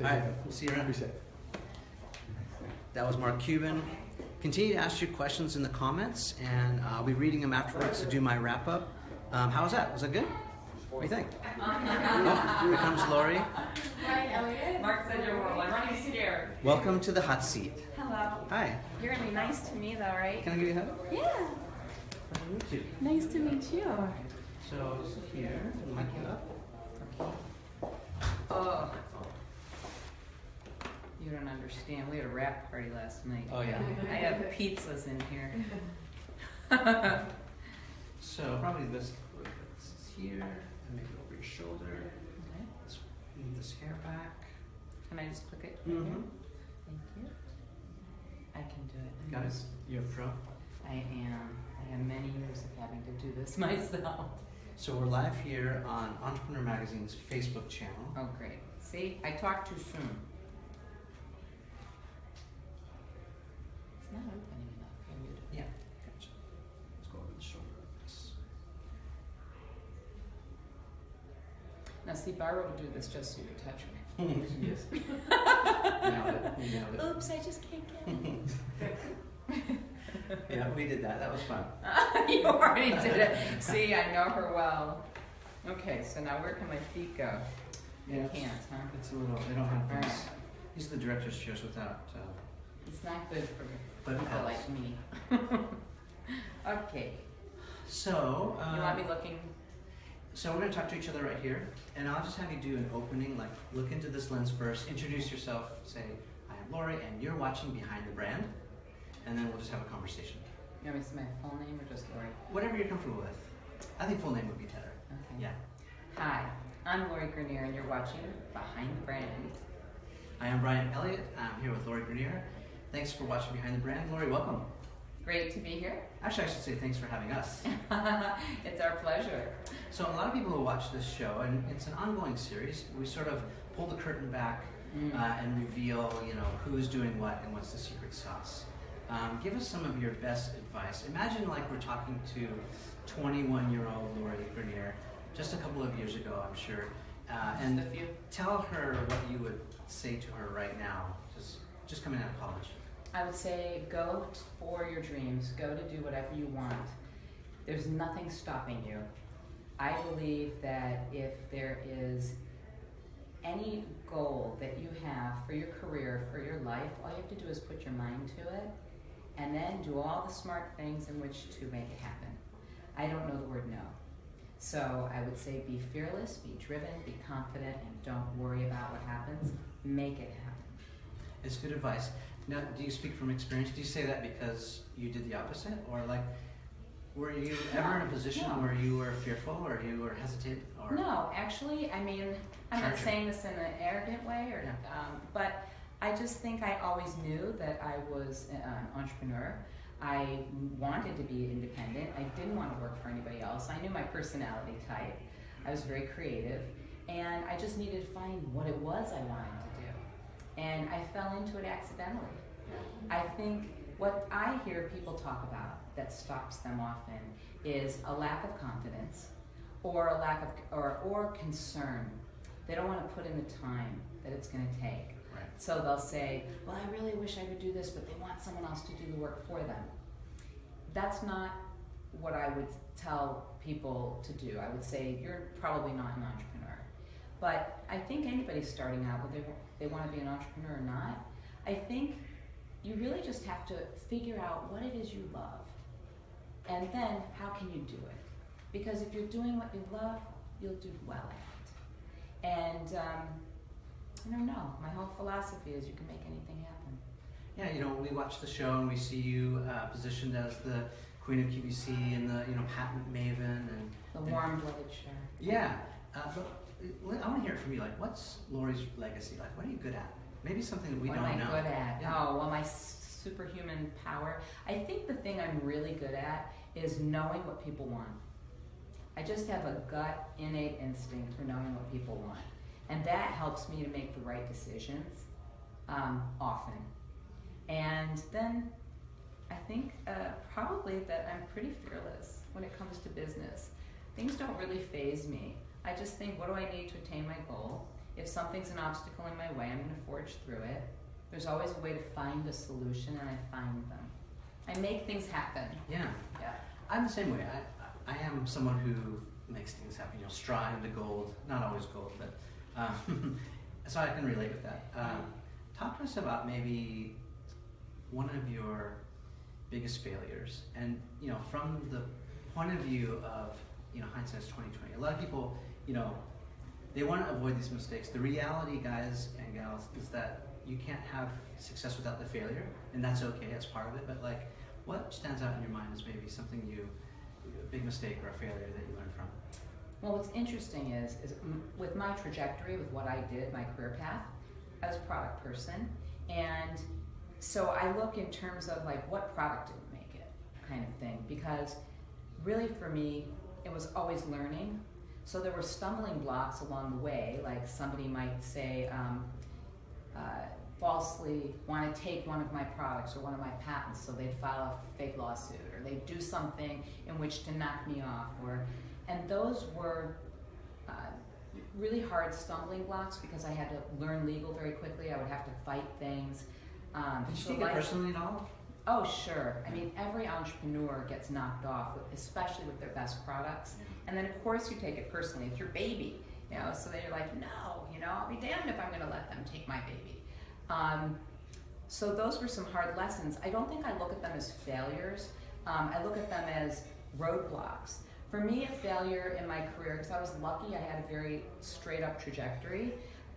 All right. We'll see you around. Appreciate it. That was Mark Cuban. Continue to ask your questions in the comments, and I'll be reading them afterwards to do my wrap up. How was that? Was that good? What do you think? Oh, here comes Lori. Hi, Elliot. Mark said you're horrible. I'm running scared. Welcome to the hot seat. Hello. Hi. You're gonna be nice to me, though, right? Can I give you a hug? Yeah. You too. Nice to meet you. So here, mic you up. Oh. You don't understand. We had a wrap party last night. Oh yeah. I have pizzas in here. So probably this is here, and maybe over your shoulder. Okay. Let's move this hair back. Can I just click it? Mm-hmm. Thank you. I can do it. Got it. You're a pro. I am. I have many years of having to do this myself. So we're live here on Entrepreneur Magazine's Facebook channel. Oh, great. See, I talked too soon. It's not opening enough. I muted it. Yeah, gotcha. Let's go over the shoulder. Now, see, Barbara would do this just so you could touch me. Yes. Nailed it. You nailed it. Oops, I just can't get it. Yeah, we did that. That was fun. You already did it. See, I know her well. Okay, so now where can my feet go? They Yeah, can't, huh? It's a little. They don't have All these. right. These are the director's chairs without. It's not good for But people paddles. like me. Okay. So. You want me looking? So we're going to talk to each other right here, and I'll just have you do an opening, like look into this lens first, introduce yourself, say, "I am Lori, and you're watching Behind the Brand," and then we'll just have a conversation. You want me to say my full name or just Lori? Whatever you're comfortable with. I think full name would be better. Okay. Yeah. Hi, I'm Lori Grenier, and you're watching Behind the Brand. I am Brian Elliott. I'm here with Lori Grenier. Thanks for watching Behind the Brand. Lori, welcome. Great to be here. Actually, I should say thanks for having us. It's our pleasure. So a lot of people who watch this show, and it's an ongoing series, we sort of pull the curtain back and reveal, who's doing what and what's the secret sauce. Give us some of your best advice. Imagine like we're talking to 21-year-old Lori Grenier just a couple of years ago, I'm sure. And a few. Tell her what you would say to her right now, just coming out of college. I would say go for your dreams. Go to do whatever you want. There's nothing stopping you. I believe that if there is any goal that you have for your career, for your life, all you have to do is put your mind to it and then do all the smart things in which to make it happen. I don't know the word no. So I would say be fearless, be driven, be confident, and don't worry about what happens. Make it happen. It's good advice. Now, do you speak from experience? Do you say that because you did the opposite? Or like, were you ever in a position where you were fearful or you were hesitant? Or No, actually, I mean, I'm not saying this in an arrogant way, but I just think I always knew that I was an entrepreneur. I wanted to be independent. I didn't want to work for anybody else. I knew my personality type. I was very creative, and I just needed to find what it was I wanted to do. And I fell into it accidentally. I think what I hear people talk about that stops them often is a lack of confidence or a lack of or concern. They don't want to put in the time that it's going to take. Right. So they'll say, well, I really wish I could do this, but they want someone else to do the work for them. That's not what I would tell people to do. I would say you're probably not an entrepreneur. But I think anybody starting out, whether they want to be an entrepreneur or not, I think you really just have to figure out what it is you love. And then how can you do it? Because if you're doing what you love, you'll do well at it. And I don't know, my whole philosophy is you can make anything happen. Yeah, we watch the show and we see you positioned as the Queen of QVC and the patent maven and The warm-blooded shark. Yeah, but I want to hear it from you. Like, what's Lori's legacy? Like, what are you good at? Maybe something that we don't know. What am I good at? Yeah. Oh, well, my superhuman power. I think the thing I'm really good at is knowing what people want. I just have a gut, innate instinct for knowing what people want. And that helps me to make the right decisions often. And then I think probably that I'm pretty fearless when it comes to business. Things don't really faze me. I just think, what do I need to attain my goal? If something's an obstacle in my way, I'm going to forge through it. There's always a way to find a solution, and I find them. I make things happen. Yeah. Yeah. I'm the same way. I am someone who makes things happen. Strive into gold. Not always gold, but so I can relate with that. Talk to us about maybe one of your biggest failures, and from the point of view of hindsight's 2020. A lot of people, they want to avoid these mistakes. The reality, guys and gals, is that you can't have success without the failure, and that's okay. That's part of it. But like, what stands out in your mind is maybe something a big mistake or a failure that you learned from? Well, what's interesting is with my trajectory, with what I did, my career path, I was a product person, and so I look in terms of like what product didn't make it, kind of thing, because really for me, it was always learning. So there were stumbling blocks along the way, like somebody might say, falsely want to take one of my products or one of my patents, so they'd file a fake lawsuit, or they'd do something in which to knock me off, and those were really hard stumbling blocks because I had to learn legal very quickly. I would have to fight things. Did you take it personally at all? Oh, sure. I mean, every entrepreneur gets knocked off, especially with their best products. And then, of course, you take it personally. It's your baby, so then you're like, no, I'll be damned if I'm going to let them take my baby. So those were some hard lessons. I don't think I look at them as failures. I look at them as roadblocks. For me, a failure in my career, because I was lucky, I had a very straight-up trajectory.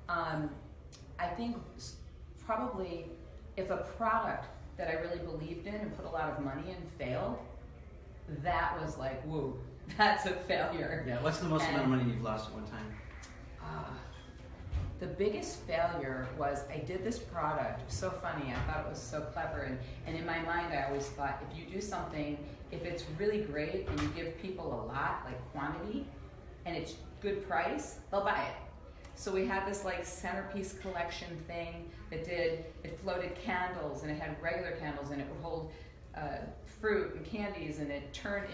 I think probably if a product that I really believed in and put a lot of money in failed, that was like, whoa, that's a failure. Yeah, what's the most amount of money you've lost at one time? The biggest failure was I did this product. It was so funny. I thought it was so clever. And in my mind, I always thought if you do something, if it's really great and you give people a lot, like quantity, and it's good price, they'll buy it. So we had this like centerpiece collection thing that it floated candles, and it had regular candles, and it would hold fruit and candies, and it turned,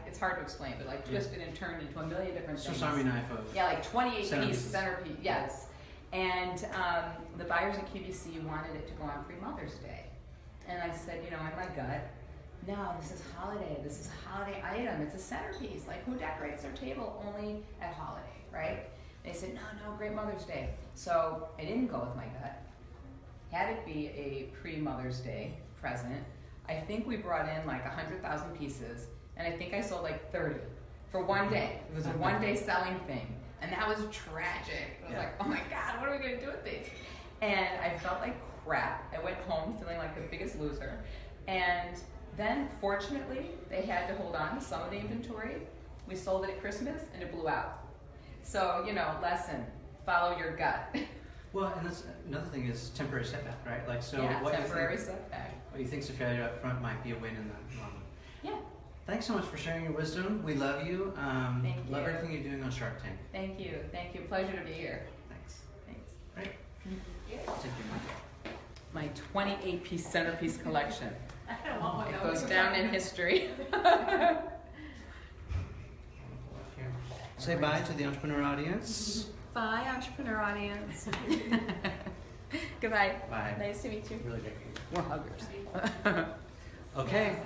it's hard to explain, but like twisted and turned into a million different things. Swiss Army knife of Yeah, like 28 centerpieces. piece centerpiece, yes. And the buyers at QVC wanted it to go on pre-Mother's Day. And I said, in my gut, no, this is holiday. This is a holiday item. It's a centerpiece. Like, who decorates their table only at holiday, right? They said, no, great Mother's Day. So I didn't go with my gut. Had it be a pre-Mother's Day present, I think we brought in like 100,000 pieces, and I think I sold like 30 for one day. It was a one-day selling thing, and that was tragic. I was like, oh my God, what are we gonna do with these? And I felt like crap. I went home feeling like the biggest loser. And then, fortunately, they had to hold on to some of the inventory. We sold it at Christmas, and it blew out. So, lesson, follow your gut. Well, and that's another thing is temporary setback, right? Like, so Yeah, what temporary setback. What you think's a failure up front might be a win in the long run. Yeah. Thanks so much for sharing your wisdom. We love you. Thank you. Love everything you're doing on Shark Tank. Thank you. Pleasure to be here. Thanks. Thanks. Right. Take your mic. My 28-piece centerpiece collection. I don't want one. It goes down in history. Say bye to the entrepreneur audience. Bye, entrepreneur audience. Goodbye. Bye. Nice to meet you. Really great. More huggers. Okay,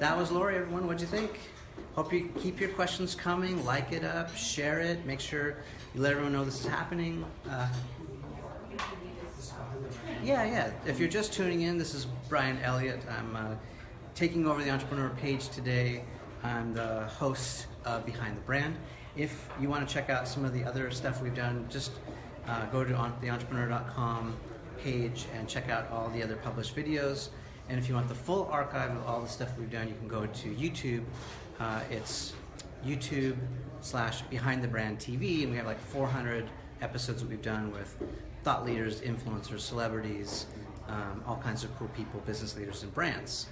that was Lori, everyone. What'd you think? Hope you keep your questions coming, like it up, share it, make sure you let everyone know this is happening. Yeah. If you're just tuning in, this is Brian Elliott. I'm taking over the entrepreneur page today. I'm the host of Behind the Brand. If you want to check out some of the other stuff we've done, just go to theentrepreneur.com page and check out all the other published videos. And if you want the full archive of all the stuff we've done, you can go to YouTube. It's YouTube/Behind the Brand TV, and we have like 400 episodes that we've done with thought leaders, influencers, celebrities, all kinds of cool people, business leaders, and brands.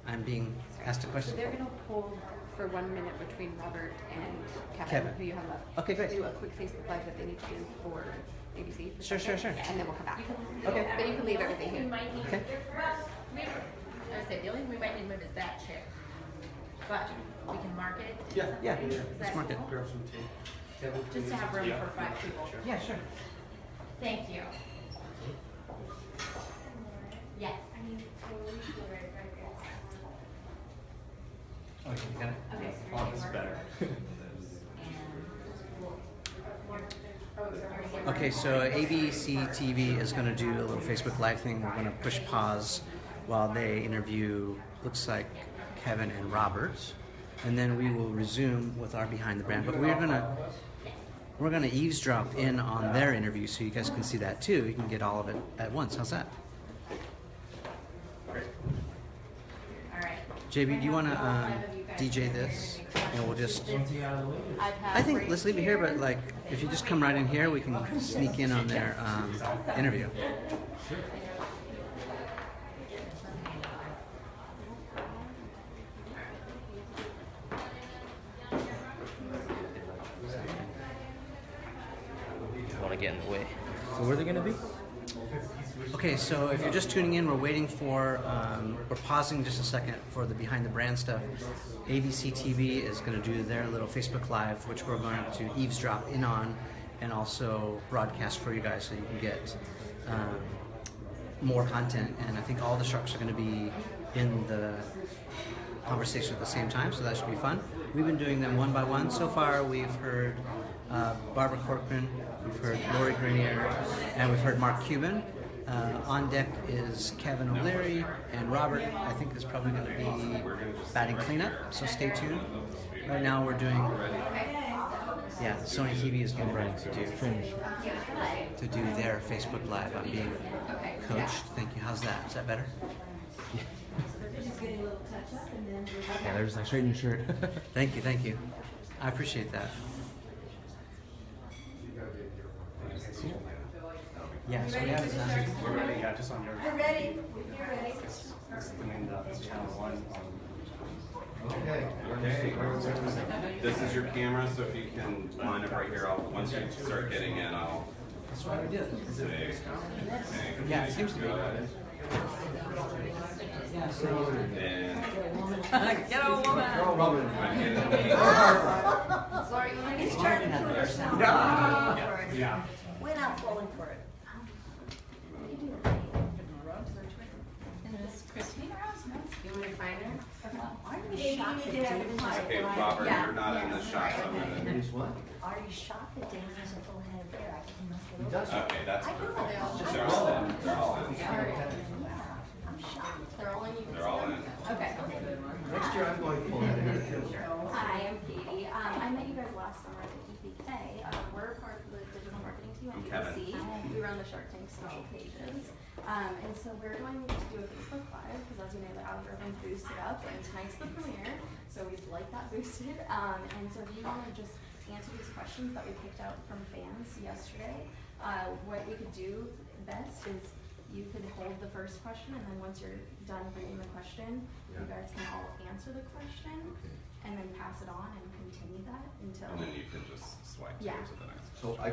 I'm being asked a So question. they're going to pull for 1 minute between Robert and Kevin. who you have left. Okay, great. Do a quick Facebook Live that they need to do for ABC. For Sure. And then we'll come back. Okay. But you can leave everything here. Okay. I would say the only thing we might need to move is that chair. But we can mark it. Yeah. Let's mark it. Grab some tea. Just to have room for 5 people. Yeah, sure. Thank you. Yes. Okay, you got it? Okay. Oh, this is better. Okay, so ABC TV is going to do a little Facebook Live thing. We're going to push pause while they interview, looks like Kevin and Robert, and then we will resume with our Behind the Brand. But we're going to eavesdrop in on their interview so you guys can see that too. You can get all of it at once. How's that? All right. JB, do you want to DJ this? And we'll just. I think let's leave it here, but like if you just come right in here, we can sneak in on their interview. Want to get in the way. So where are they going to be? Okay, so if you're just tuning in, we're waiting for, we're pausing just a second for the Behind the Brand stuff. ABC TV is going to do their little Facebook Live, which we're going to eavesdrop in on and also broadcast for you guys so you can get more content. And I think all the sharks are going to be in the conversation at the same time, so that should be fun. We've been doing them one by one. So far, we've heard Barbara Corcoran, we've heard Lori Grenier, and we've heard Mark Cuban. On deck is Kevin O'Leary, and Robert, I think, is probably going to be batting cleanup, so stay tuned. Right now we're doing, Sony TV is getting ready to do their Facebook Live on being coached. Thank you. How's that? Is that better? Yeah, there's like straighten your shirt. Thank you. I appreciate that. Yeah, so we have we're ready, yeah, just on your. We're ready. You're ready. It's channel 1. Okay. Okay. This is your camera, so if you can line up right here, once you start getting in, I'll That's what I did. say. Yeah, it seems to be. Yeah, so And Get a woman. I'm getting the Sorry, it's turning to us now. Yeah. We're not falling for it. And this Christina Rose, no? You want to find her? Are you Maybe shocked you that did have David a has a Okay, full head? Robert, Yeah. you're not in the shot, so I'm gonna. He's what? Are you shocked that David has a full head of hair? He must He have. does. Okay, that's I know perfect. they all- They're all in. They're all in. I'm shocked. They're all in you. They're all in. Okay. Next year I'm going full head of hair too. Hi, I'm Katie. I met you guys last summer at the EPK. We're part of the digital marketing team I'm at Kevin. ABC. We run the Shark Tank social pages. And so we're going to do a Facebook Live because as you know, the algorithm's boosted up and tonight's the premiere. So we'd like that boosted. And so if you want to just answer these questions that we picked out from fans yesterday, what we could do best is you could hold the first question, and then once you're done reading the question, you guys can all answer the question, and then pass it on and continue that until. And then you can just swipe Yeah. to the next. So I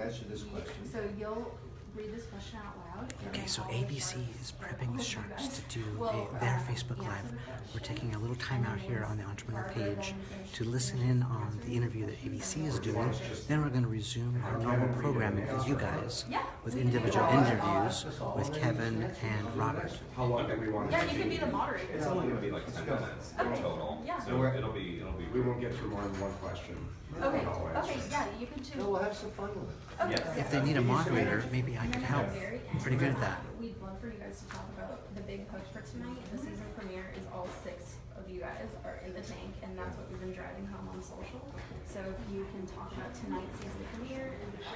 answered this question. So you'll read this question out loud. and Okay, then so all the ABC sharks is or prepping all the of you sharks guys to do will, their Facebook answer Live. the We're question, taking a little time and out then here once on the Entrepreneur Barbara page then to finishes listen in on the answering interview that ABC is doing. Then we're going to resume our normal programming with you guys Yeah. with individual interviews with Kevin and Robert. How long do we want Yeah, you can be the moderator. It's only gonna be like 10 minutes Okay. total. Yeah. So it'll be. We won't get through more than one question. Okay, okay, yeah, you can too. No, we'll have some fun with it. Okay. If they need a moderator, maybe I could help. I'm pretty good at that. We'd love for you guys to talk about the big push for tonight. The season premiere is all 6 of you guys are in the tank, and that's what we've been driving home on social. So if you can talk about tonight's season premiere and it's on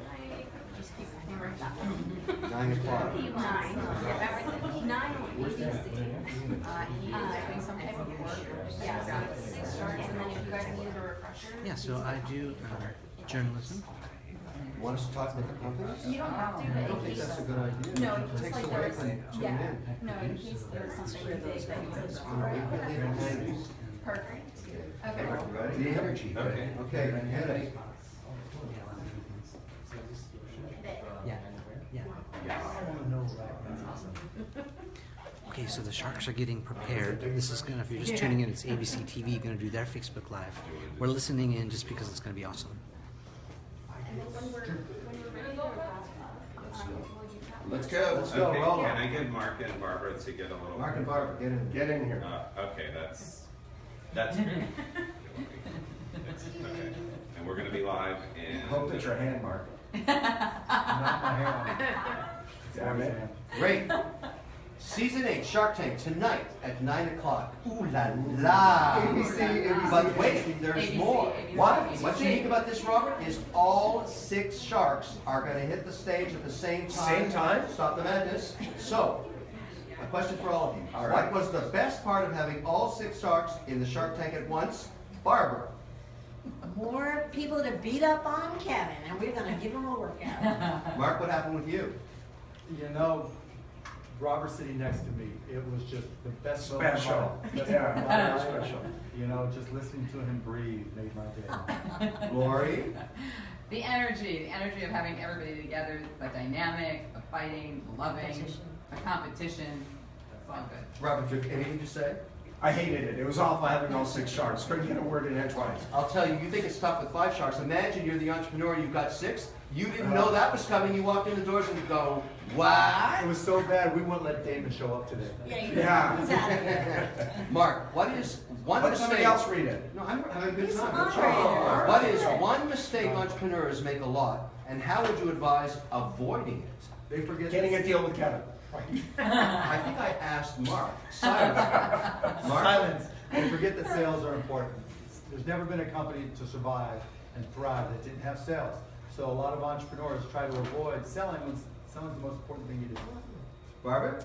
tonight, just keep hammering that one. 9 o'clock. 9. Yeah, 9 on ABC. Doing some type of work. Yeah, so it's 6 sharks, and then if you guys needed a refresher. Yeah, so I do journalism. Want us to talk about the companies? You don't have to, but I in think case. that's a good idea. No, It just takes like away there's, from tuning yeah, in. no, in case there's something big that you want to Perfect. Okay. Ready? The energy. Okay. Okay, Kennedy. Yeah. Yeah. Okay, so the sharks are getting prepared. This is gonna, if you're just tuning in, it's ABC TV gonna do their Facebook Live. We're listening in just because it's gonna be awesome. And then when we're ready to wrap up, will you have? Let's go. Let's go. Okay, Roll can on. I get Mark and Barbara to get a little? Mark and Barbara, get in. Get in here. Okay, that's great. Okay, and we're gonna be live in. Hope that your hand, Mark. Not my hand. Damn it. Great. Season 8, Shark Tank, tonight at 9 o'clock. Ooh la la. ABC. But wait, there's ABC, more. ABC. What? What's unique about this, Robert, is all 6 sharks are going to hit the stage at the same time. Same time? Stop the madness. So, a question for all of you. All right. What was the best part of having all 6 sharks in the Shark Tank at once? Barbara. More people to beat up on Kevin, and we're gonna give him a workout. Mark, what happened with you? You know, Robert sitting next to me, it was just the best moment of my Special. life. Best Yeah, moment of my life. special. You know, just listening to him breathe made my day. Lori? The energy of having everybody together, the dynamic, the fighting, the loving, Competition. the competition. It's all good. Robert, do you have anything to say? I hated it. It was awful having all 6 sharks. Couldn't get a word in edgewise. I'll tell you, you think it's tough with 5 sharks. Imagine you're the entrepreneur, you've got 6. You didn't know that was coming. You walked in the doors and you go, It what? was so bad, we wouldn't let Damon show up today. Yeah. He's out of here. Mark, what is one Let mistake? somebody else read it. No, I'm having a good He's the time. moderator. What is one mistake entrepreneurs make a lot, and how would you advise avoiding it? They forget Getting a deal with Kevin. I think I asked Mark. Silence. Mark? Silence. They forget that sales are important. There's never been a company to survive and thrive that didn't have sales. So a lot of entrepreneurs try to avoid selling when selling is the most important thing you do. Barbara?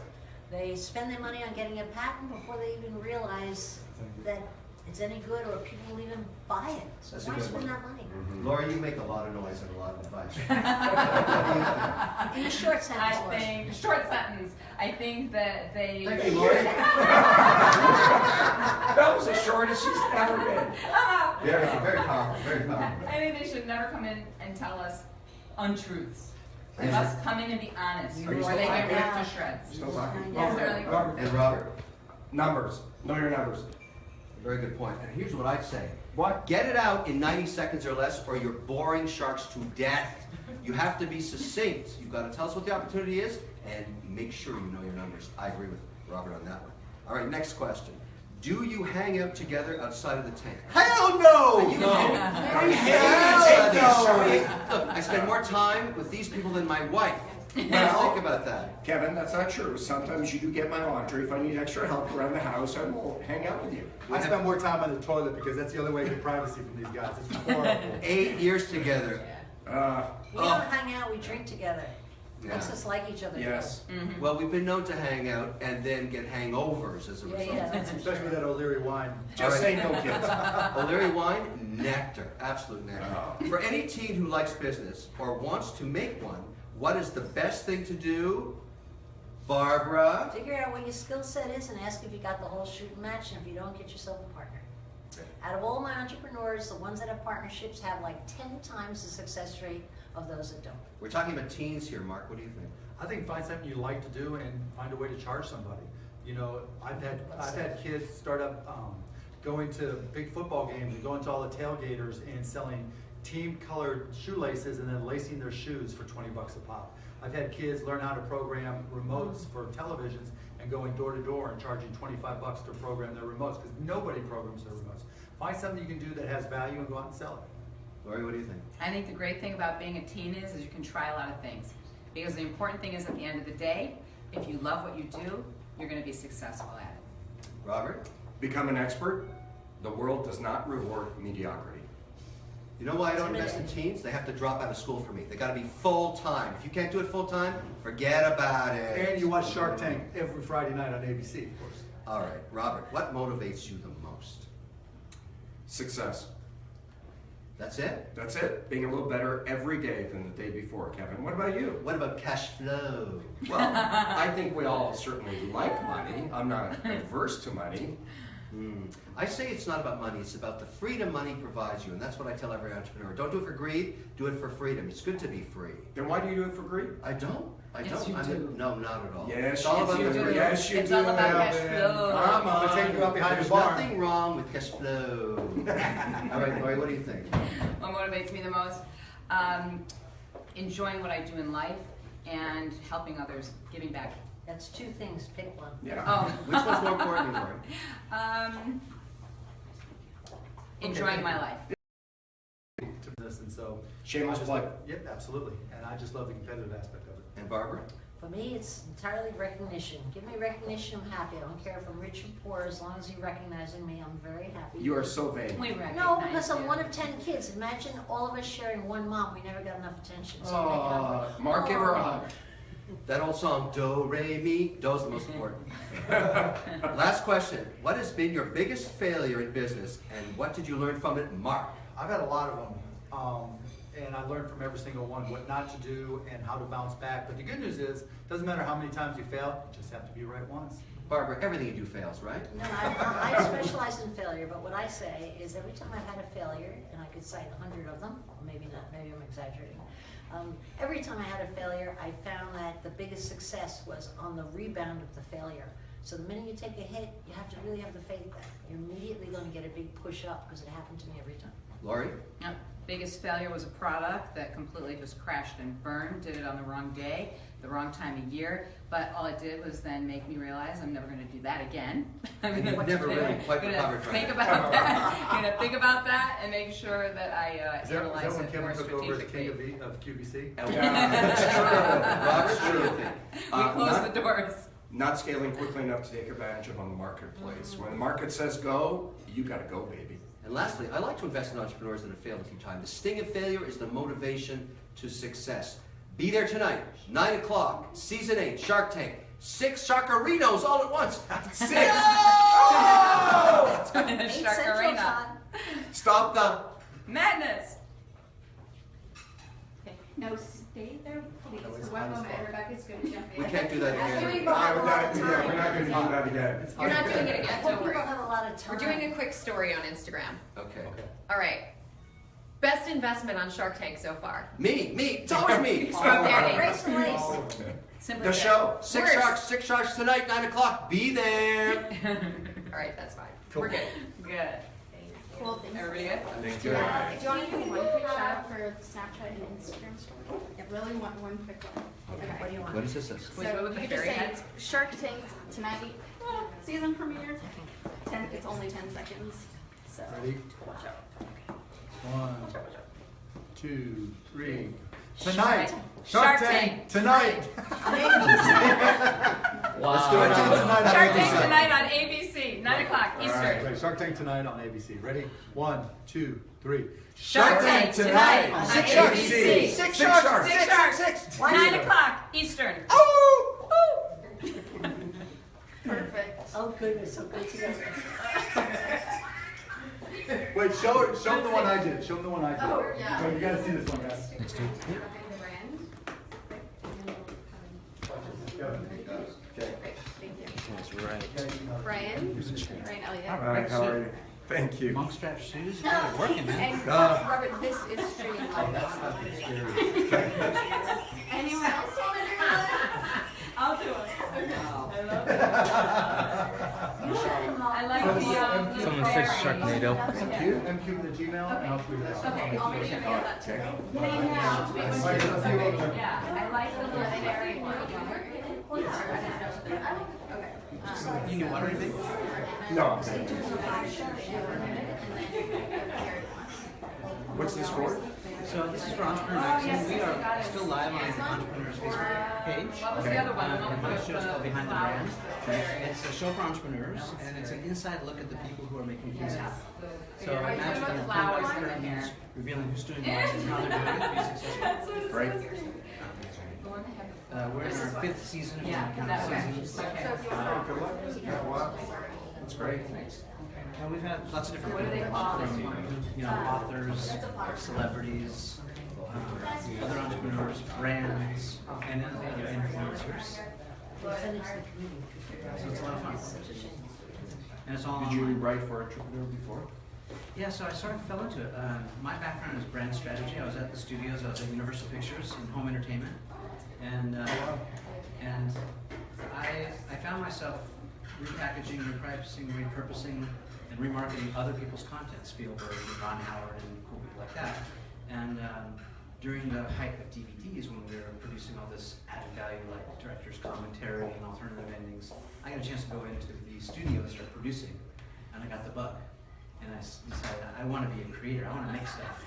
They spend their money on getting a patent before they even realize that it's any good or people will even buy it. So That's a why good spend one. that money? Lori, you make a lot of noise and a lot of advice. In a short sentence, I think, short sentence, I think that they. Thank you, Lori. That was the shortest she's ever been. Very, very powerful, very powerful. I think they should never come in and tell us untruths. They Yes. must come in and be honest, Are you or still they get talking? ripped to shreds. Still talking? Yeah. Really? And Robert, Numbers. Know your numbers. very good point. And here's what I'd say. What? Get it out in 90 seconds or less, or you're boring sharks to death. You have to be succinct. You've got to tell us what the opportunity is, and make sure you know your numbers. I agree with Robert on that one. All right, next question. Do you hang out together outside of the tent? Hell no! No. I hate each other. Look, I spend more time with these people than my wife. What do you think about that? Kevin, that's not true. Sometimes you do get my laundry. If I need extra help around the house, I will hang out with you. I spend more time on the toilet because that's the only way to get privacy from these guys. It's horrible. 8 years together. we don't hang out, we drink together. Makes Yeah. us like each other. Yes. Well, we've been known to hang out and then get hangovers as a result. Yeah, that's Especially with that O'Leary wine. Just All say right. no, kids. O'Leary wine, nectar, absolute nectar. Oh. For any teen who likes business or wants to make one, what is the best thing to do? Barbara? Figure out what your skill set is and ask if you got the whole shoot and match, and if you don't, get yourself a partner. Out of all my entrepreneurs, the ones that have partnerships have like 10 times the success rate of those that don't. We're talking about teens here, Mark. What do you think? I think find something you like to do and find a way to charge somebody. You know, I've had kids start up going to big football games and going to all the tailgaters and selling team-colored shoelaces and then lacing their shoes for 20 bucks a pop. I've had kids learn how to program remotes for televisions and going door to door and charging 25 bucks to program their remotes because nobody programs their remotes. Find something you can do that has value and go out and sell it. Lori, what do you think? I think the great thing about being a teen is you can try a lot of things. Because the important thing is at the end of the day, if you love what you do, you're going to be successful at it. Robert? Become an expert. The world does not reward mediocrity. You know why I don't invest in teens? They have to drop out of school for me. They got to be full-time. If you can't do it full-time, forget about it. And you watch Shark Tank every Friday night on ABC, of course. All right, Robert, what motivates you the most? Success. That's it? That's it. Being a little better every day than the day before, Kevin. What about you? What about cash flow? Well, I think we all certainly like money. I'm not averse to money. I say it's not about money, it's about the freedom money provides you, and that's what I tell every entrepreneur. Don't do it for greed, do it for freedom. It's good to be free. Then why do you do it for greed? I don't. Yes, you do. No, not at all. Yes, it's all about you the do. freedom. Yes, you It's do. all about cash flow. Come on. I'll take you out behind There's the bar. nothing wrong with cash flow. All right, Lori, what do you think? What motivates me the most? Enjoying what I do in life and helping others, giving back. That's two things, pick one. Yeah. Oh. Which one's more important, Lori? Enjoying my life. To this, and so Shameless I just plug. love- Yep, absolutely. And I just love the competitive aspect of it. And Barbara? For me, it's entirely recognition. Give me recognition, I'm happy. I don't care if I'm rich or poor, as long as you're recognizing me, I'm very happy. You are so vain. We recognize No, because I'm you. one of 10 kids. Imagine all of us sharing one mom. We never got enough attention. So make it up. Mark, give her a hug. That old song, Do, Re, Mi, Do's the most important. Last question. What has been your biggest failure in business, and what did you learn from it, Mark? I've had a lot of them, and I learned from every single one what not to do and how to bounce back. But the good news is, doesn't matter how many times you fail, you just have to be right once. Barbara, everything you do fails, right? No, I specialize in failure, but what I say is every time I've had a failure, and I could cite 100 of them, or maybe not, maybe I'm exaggerating. Every time I had a failure, I found that the biggest success was on the rebound of the failure. So the minute you take a hit, you have to really have the faith that you're immediately going to get a big push up, because it happened to me every time. Lori? Yep. Biggest failure was a product that completely just crashed and burned, did it on the wrong day, the wrong time of year, but all it did was then make me realize I'm never going to do that again. And you've never really quite recovered from think it. about that. I'm going to think about that and make sure that I Is that analyze when it Kevin more took over as strategically. king of QVC? That's true. Robert, what do you think? We close the doors. Not scaling quickly enough to take advantage of on the marketplace. When the market says go, you got to go, baby. And lastly, I like to invest in entrepreneurs that have failed a few times. The sting of failure is the motivation to success. Be there tonight, 9 o'clock, Season 8, Shark Tank. 6 Sharkarinos all at once. 6! It's going to Eight Shark Central Arena. time. Stop the... Madness. Okay, now stay there, please. For one moment, Rebecca's going to jump in. We can't do that again. Doing both a lot of Yeah, we're time. not going to do that again. You're not doing it I again, hope don't people worry. have a lot of time. We're doing a quick story on Instagram. Okay. All right. Best investment on Shark Tank so far. Me. It's always me. Danny. Race and race. Simply The said. show. 6 Words. Sharks. 6 Sharks tonight, 9 o'clock. Be there. All right, that's fine. We're good. Good. Cool, thanks. Everybody good? Thank Do you. you want to do one quick shout out for Snapchat and Instagram story? Really want one quick one. What do you want? What is this? Wait, what So with the you could just fairy say heads? Shark Tank tonight, season premiere. It's only 10 seconds. So. Ready? 1, 2, 3. Tonight! Shark Tank. Tonight! Let's do it tonight on Shark Tank ABC. tonight on ABC, 9 o'clock Eastern. Right, Shark Tank tonight on ABC. Ready? 1, 2, 3. Shark Tank tonight on 6 Sharks. ABC. 6 Sharks. 6 Sharks. 6. 9 o'clock Eastern. Perfect. Oh goodness, so good together. Wait, show them the one I did. Show them the one I did. Oh, yeah. Wait, you gotta see this one, guys. Brian Elliott. All right, how are you? Thank you. Monk strap shoes, you got it working, man. And Robert, this is streaming live. Anyone else want to do that? I'll do it. I like the Someone said Sharknado. MQ with a Gmail, and I'll tweet that. Okay, I'll make sure to get that too. Yeah, I like the very You knew what or anything? No. What's this for? So this is for Entrepreneur Magazine. We are still live on Entrepreneur's Facebook page. What was the other one? And my show is called Behind the Brand. It's a show for entrepreneurs, and it's an inside look at the people who are making things happen. So imagine a flowers flowers in here. revealing who's doing what and how they're doing it to be successful. Great. We're in our 5th season of Yeah, that way. seasons. Okay. Good luck. Yeah, wow. That's great. And we've had lots of different What do they call from, this authors, celebrities, other entrepreneurs, brands, and influencers. So it's a lot of fun. And it's all Did you online. write for Entrepreneur before? Yeah, so I sort of fell into it. My background is brand strategy. I was at the studios. I was at Universal Pictures in home entertainment, and I found myself repackaging, repurposing, and remarketing other people's content, Spielberg and Ron Howard and cool people like that. And during the height of DVDs, when we were producing all this added value like director's commentary and alternative endings, I got a chance to go into the studio and start producing, and I got the bug. And I decided I want to be a creator, I want to make stuff.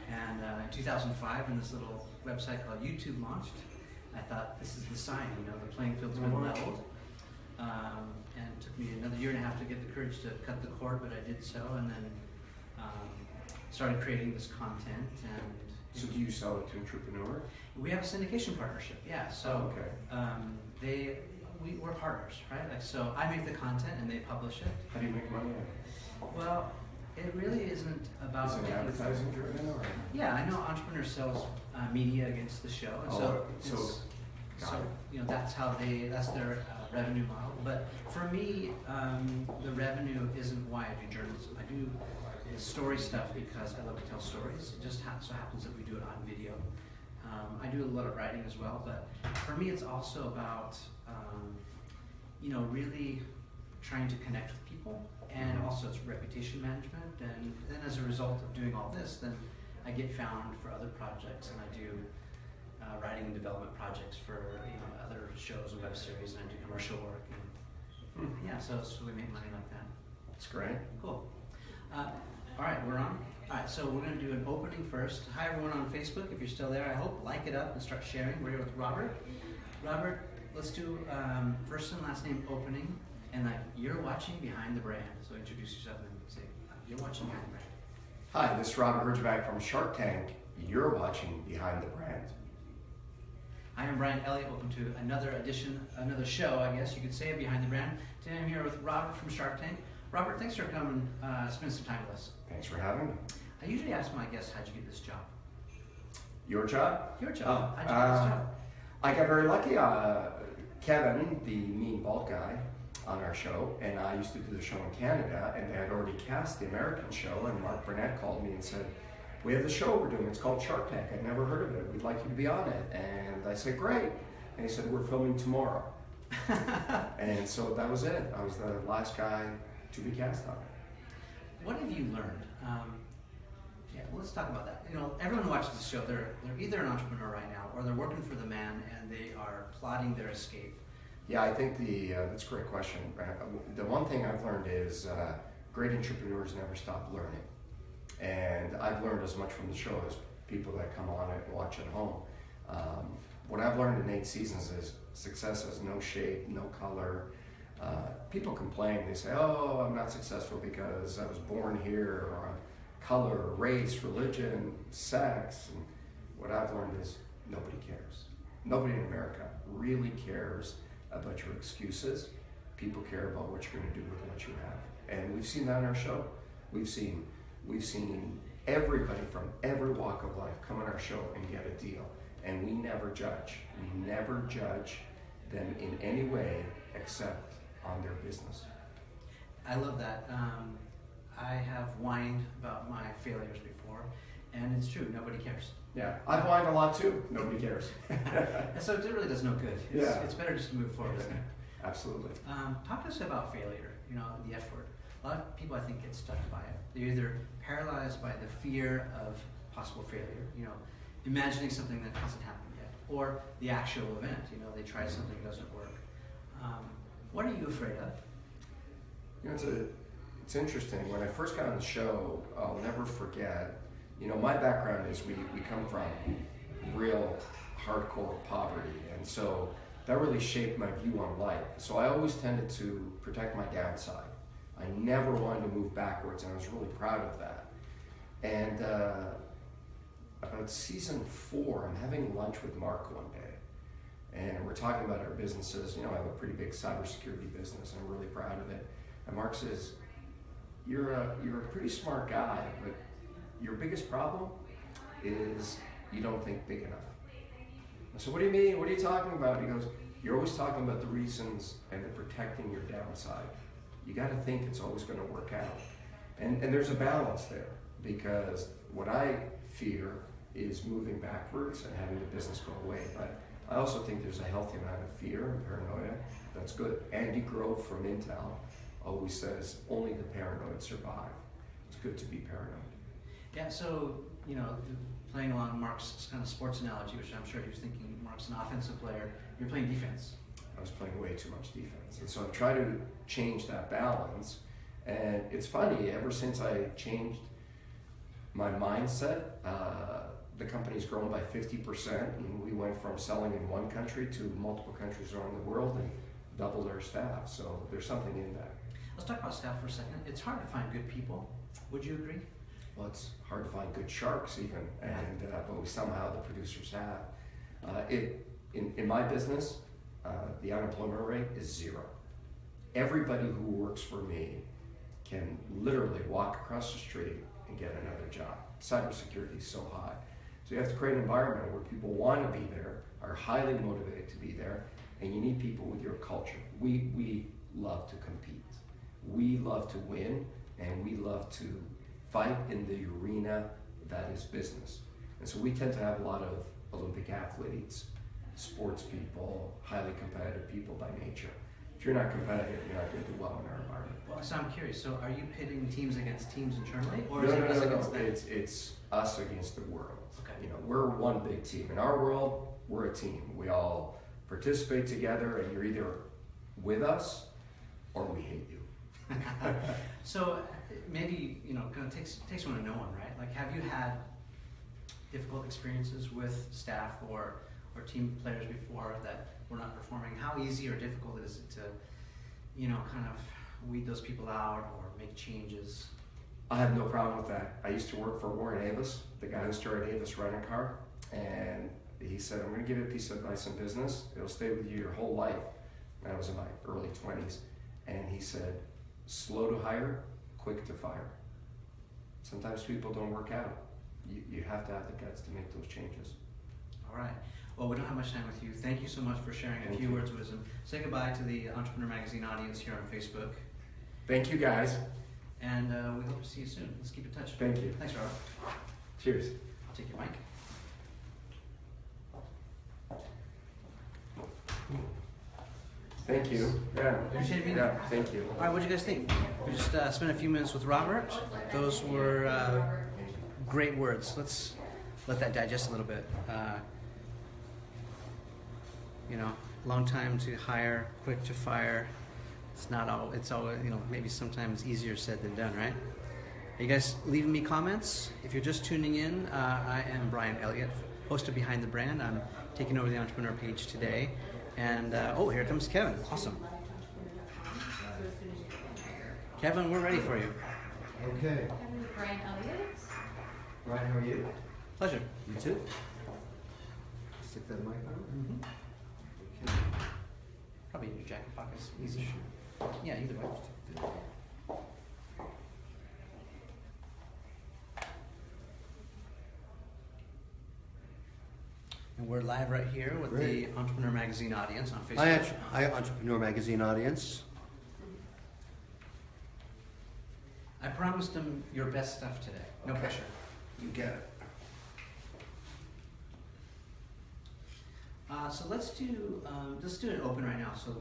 And in 2005, when this little website called YouTube launched, I thought, this is the sign, the playing field's been leveled. And it took me another year and a half to get the courage to cut the cord, but I did so, and then started creating this content. And So do you sell it to Entrepreneur? we have a syndication partnership, yeah. So Okay. we're partners, right? Like, so I make the content and they publish it. How do you make money on it? Well, it really isn't about Is it making- advertising driven or? Yeah, I know Entrepreneur sells media against the show, and so got it. that's how that's their revenue model. But for me, the revenue isn't why I do journalism. I do the story stuff because I love to tell stories. It just so happens that we do it on video. I do a lot of writing as well, but for me, it's also about really trying to connect with people, and also it's reputation management. And then as a result of doing all this, then I get found for other projects, and I do writing and development projects for other shows and web series, and I do commercial work. And, so we make money like that. That's great. Cool. All right, we're on. All right, so we're going to do an opening first. Hi, everyone on Facebook. If you're still there, I hope like it up and start sharing. We're here with Robert. Robert, let's do first and last name opening, and you're watching Behind the Brand. So introduce yourself and say you're watching Behind the Brand. Hi, this is Robert Herjavec from Shark Tank. You're watching Behind the Brand. I am Brian Elliott. Welcome to another show, I guess you could say, Behind the Brand. Today I'm here with Robert from Shark Tank. Robert, thanks for coming, spend some time with us. Thanks for having me. I usually ask my guests, how'd you get this job? Your job? Your job. How'd you get this job? I got very lucky. Kevin, the mean bald guy, on our show, and I used to do the show in Canada, and they had already cast the American show, and Mark Burnett called me and said, we have the show we're doing, it's called Shark Tank, I'd never heard of it, we'd like you to be on it. And I said, great. And he said, we're filming tomorrow. And so that was it. I was the last guy to be cast on it. What have you learned? Let's talk about that. You know, everyone who watches the show, they're either an entrepreneur right now, or they're working for the man, and they are plotting their escape. Yeah, I think that's a great question. The one thing I've learned is great entrepreneurs never stop learning. And I've learned as much from the show as people that come on it and watch at home. What I've learned in 8 seasons is success has no shape, no color. People complain, they say, oh, I'm not successful because I was born here, or color, race, religion, sex. And what I've learned is nobody cares. Nobody in America really cares about your excuses. People care about what you're going to do with what you have. And we've seen that on our show. We've seen everybody from every walk of life come on our show and get a deal. And we never judge. We never judge them in any way except on their business. I love that. I have whined about my failures before, and it's true, nobody cares. Yeah, I've whined a lot too. Nobody cares. And so it really does no good. It's better just to move forward, isn't it? Absolutely. Talk to us about failure, the F word. A lot of people, I think, get stuck by it. They're either paralyzed by the fear of possible failure, imagining something that hasn't happened yet, or the actual event, they try something that doesn't work. What are you afraid of? It's interesting. When I first got on the show, I'll never forget, my background is we come from real hardcore poverty, and so that really shaped my view on life. So I always tended to protect my downside. I never wanted to move backwards, and I was really proud of that. And about season 4, I'm having lunch with Mark one day, and we're talking about our businesses. I have a pretty big cybersecurity business, and I'm really proud of it. And Mark says, you're a pretty smart guy, but your biggest problem is you don't think big enough. I said, what do you mean? What are you talking about? He goes, you're always talking about the reasons and the protecting your downside. You got to think it's always going to work out. And there's a balance there, because what I fear is moving backwards and having the business go away. But I also think there's a healthy amount of fear and paranoia. That's good. Andy Grove from Intel always says only the paranoid survive. It's good to be paranoid. Yeah, so, playing along Mark's kind of sports analogy, which I'm sure he was thinking Mark's an offensive player, you're playing defense. I was playing way too much defense. And so I've tried to change that balance. And it's funny, ever since I changed my mindset, the company's grown by 50%, and we went from selling in one country to multiple countries around the world and doubled our staff. So there's something in that. Let's talk about staff for a second. It's hard to find good people. Would you agree? Well, it's hard to find good sharks even, and but somehow the producers have. In my business, the unemployment rate is 0. Everybody who works for me can literally walk across the street and get another job. Cybersecurity is so high. So you have to create an environment where people want to be there, are highly motivated to be there, and you need people with your culture. We love to compete. We love to win, and we love to fight in the arena that is business. And so we tend to have a lot of Olympic athletes, sports people, highly competitive people by nature. If you're not competitive, you're not going to do well in our environment. Well, so I'm curious, so are you pitting teams against teams internally, or No, is it us against no. them? It's us against the world. Okay. We're one big team. In our world, we're a team. We all participate together, and you're either with us or we hate you. So maybe, kind of takes one to know one, right? Like, have you had difficult experiences with staff or team players before that were not performing? How easy or difficult is it to, kind of weed those people out or make changes? I have no problem with that. I used to work for Warren Avis, the guy who started Avis Rent-A-Car, and He said, I'm going to give you a piece of advice in business. It'll stay with you your whole life. And I was in my early 20s. And he said, slow to hire, quick to fire. Sometimes people don't work out. You have to have the guts to make those changes. All right. Well, we don't have much time with you. Thank you so much for sharing a few words of wisdom. Say goodbye to the Entrepreneur Magazine audience here on Facebook. Thank you, guys. And we hope to see you soon. Let's keep in touch. Thank you. Thanks, Robert. Cheers. I'll take your mic. Thank you. Yeah. Appreciate it. Yeah, thank you. All right, what did you guys think? We just spent a few minutes with Robert. Those were great words. Let's let that digest a little bit. Long time to hire, quick to fire. It's not all. It's always, maybe sometimes easier said than done, right? Are you guys leaving me comments? If you're just tuning in, I am Brian Elliott, host of Behind the Brand. I'm taking over the Entrepreneur page today. And, here comes Kevin. Awesome. Kevin, we're ready for you. Okay. Brian Elliott. Brian, how are you? Pleasure. You too. Stick that mic on. Mm-hmm. Okay. Probably in your jacket pockets. Easy. Yeah, either way. And we're live right here with the Entrepreneur Magazine audience on Facebook. Hi, Entrepreneur Magazine audience. I promised them your best stuff today. No pressure. You get it. So let's do an open right now. So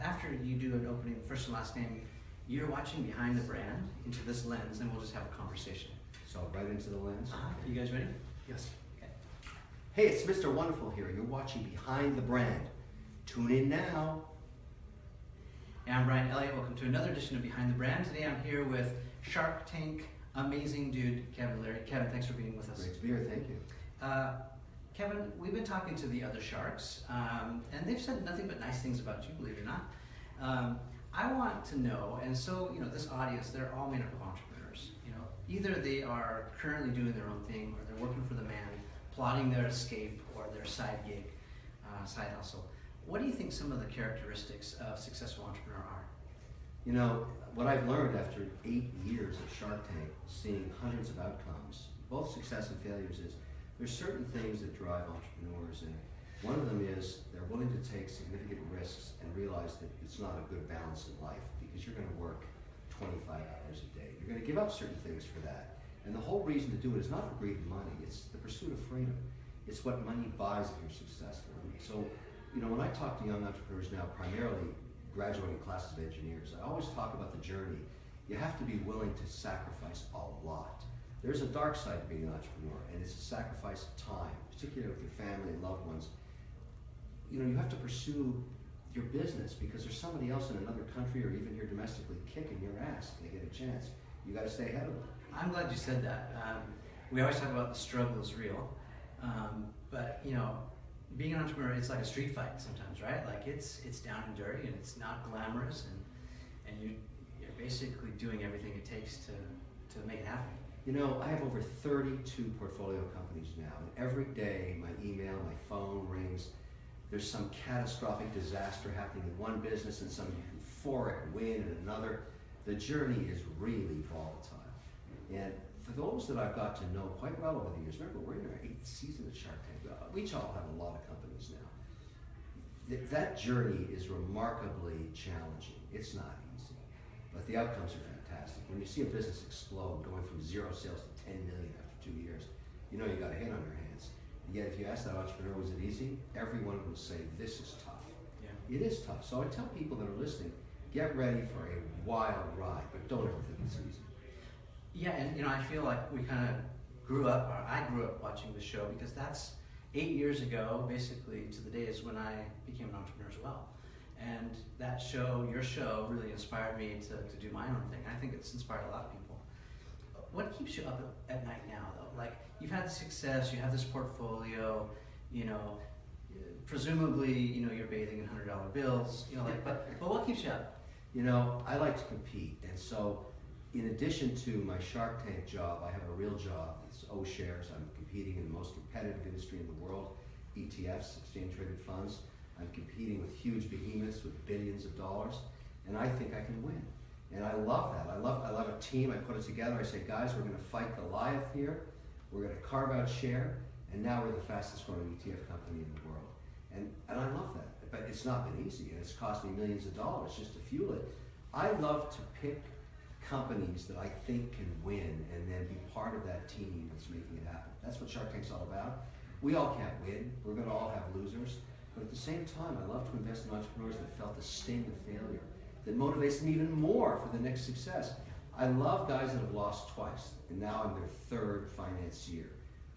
after you do an opening, first and last name, you're watching Behind the Brand into this lens, and we'll just have a conversation. So right into the lens. You guys ready? Yes. Okay. Hey, it's Mr. Wonderful here. You're watching Behind the Brand. Tune in now. And I'm Brian Elliott. Welcome to another edition of Behind the Brand. Today I'm here with Shark Tank amazing dude Kevin Leary. Kevin, thanks for being with us. Great to be here. Thank you. Kevin, we've been talking to the other sharks, and they've said nothing but nice things about you, believe it or not. I want to know, and so, this audience, they're all made up of entrepreneurs. Either they are currently doing their own thing, or they're working for the man, plotting their escape, or their side gig, side hustle. What do you think some of the characteristics of a successful entrepreneur are? What I've learned after 8 years at Shark Tank, seeing hundreds of outcomes, both success and failures, is there's certain things that drive entrepreneurs, and one of them is they're willing to take significant risks and realize that it's not a good balance in life because you're going to work 25 hours a day. You're going to give up certain things for that. And the whole reason to do it is not for greed of money, it's the pursuit of freedom. It's what money buys if you're successful. And so, when I talk to young entrepreneurs now, primarily graduating classes of engineers, I always talk about the journey. You have to be willing to sacrifice a lot. There's a dark side to being an entrepreneur, and it's a sacrifice of time, particularly with your family and loved ones. You have to pursue your business because there's somebody else in another country or even here domestically kicking your ass and they get a chance. You got to stay ahead of them. I'm glad you said that. We always talk about the struggle is real, but being an entrepreneur, it's like a street fight sometimes, right? Like it's down and dirty and it's not glamorous, and you're basically doing everything it takes to make it happen. I have over 32 portfolio companies now, and every day my email, my phone rings. There's some catastrophic disaster happening in one business and some euphoric win in another. The journey is really volatile. And for those that I've got to know quite well over the years, remember, we're in our 8th season at Shark Tank. We each all have a lot of companies now. That journey is remarkably challenging. It's not easy, but the outcomes are fantastic. When you see a business explode, going from 0 sales to 10 million after 2 years, you got a hit on your hands. And yet, if you ask that entrepreneur, was it easy? Everyone will say, this is tough. Yeah. It is tough. So I tell people that are listening, get ready for a wild ride, but don't ever think it's easy. Yeah, and I feel like we kind of I grew up watching the show because that's 8 years ago, basically, to the days when I became an entrepreneur as well. And that show, your show, really inspired me to do my own thing. I think it's inspired a lot of people. What keeps you up at night now, though? Like, you've had the success, you have this portfolio, presumably, you're bathing in $100 bills, but what keeps you up? I like to compete, and so in addition to my Shark Tank job, I have a real job. It's O shares. I'm competing in the most competitive industry in the world. ETFs, exchange traded funds. I'm competing with huge behemoths with billions of dollars, and I think I can win. And I love that. I love a team. I put it together. I say, guys, we're going to fight Goliath here. We're going to carve out share, and now we're the fastest growing ETF company in the world. And I love that. But it's not been easy, and it's cost me millions of dollars just to fuel it. I love to pick companies that I think can win and then be part of that team that's making it happen. That's what Shark Tank's all about. We all can't win. We're going to all have losers. But at the same time, I love to invest in entrepreneurs that felt the sting of failure, that motivates them even more for the next success. I love guys that have lost twice, and now I'm their third financier.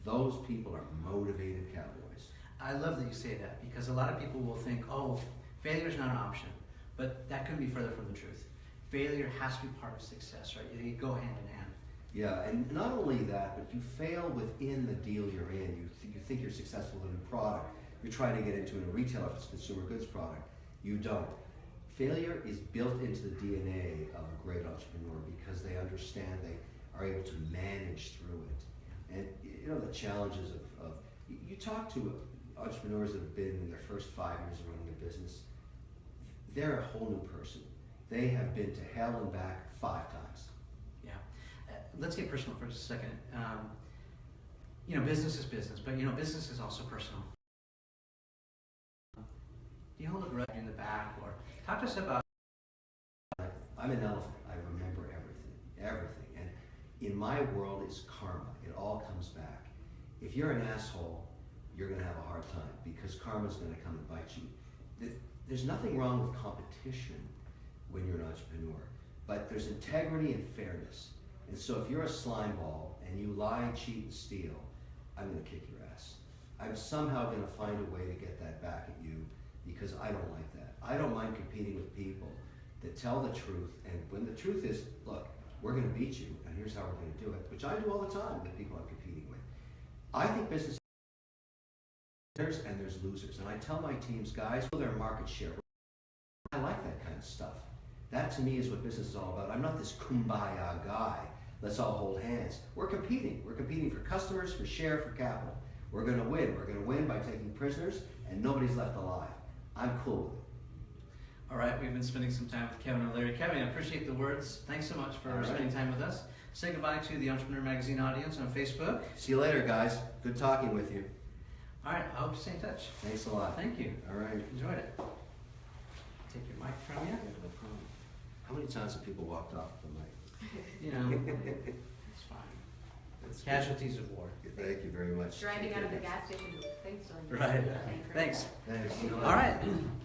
Those people are motivated cowboys. I love that you say that, because a lot of people will think, oh, failure is not an option, but that couldn't be further from the truth. Failure has to be part of success, right? They go hand in hand. Yeah, and not only that, but you fail within the deal you're in. You think you're successful with a new product. You're trying to get into a retailer if it's a consumer goods product. You don't. Failure is built into the DNA of a great entrepreneur because they understand they are able to manage through it. And you know the challenges of you talk to entrepreneurs that have been in their first 5 years of running a business, they're a whole new person. They have been to hell and back 5 times. Yeah. Let's get personal for just a second. You know, business is business, but you know, business is also personal. Do you hold a grudge in the back, or talk to us about? I'm an elephant. I remember everything. And in my world, it's karma. It all comes back. If you're an asshole, you're going to have a hard time because karma's going to come and bite you. There's nothing wrong with competition when you're an entrepreneur, but there's integrity and fairness. And so if you're a slime ball and you lie, cheat, and steal, I'm going to kick your ass. I'm somehow going to find a way to get that back at you because I don't like that. I don't mind competing with people that tell the truth, and when the truth is, look, we're going to beat you, and here's how we're going to do it, which I do all the time with people I'm competing with. I think business there's and there's losers, and I tell my teams, guys, their market share. I like that kind of stuff. That to me is what business is all about. I'm not this kumbaya guy. Let's all hold hands. We're competing. We're competing for customers, for share, for capital. We're going to win. We're going to win by taking prisoners, and nobody's left alive. I'm cool with it. All right, we've been spending some time with Kevin O'Leary. Kevin, I appreciate the words. Thanks so much for spending time with us. Say goodbye to the Entrepreneur Magazine audience on Facebook. See you later, guys. Good talking with you. All right, I hope to stay in touch. Thanks a lot. Thank you. All right. Enjoyed it. Take your mic from you. No problem. How many times have people walked off the mic? You know, it's fine. It's casualties of war. Thank you very much. Driving out of the gas station, things still. Right. Thanks. Thanks. All right,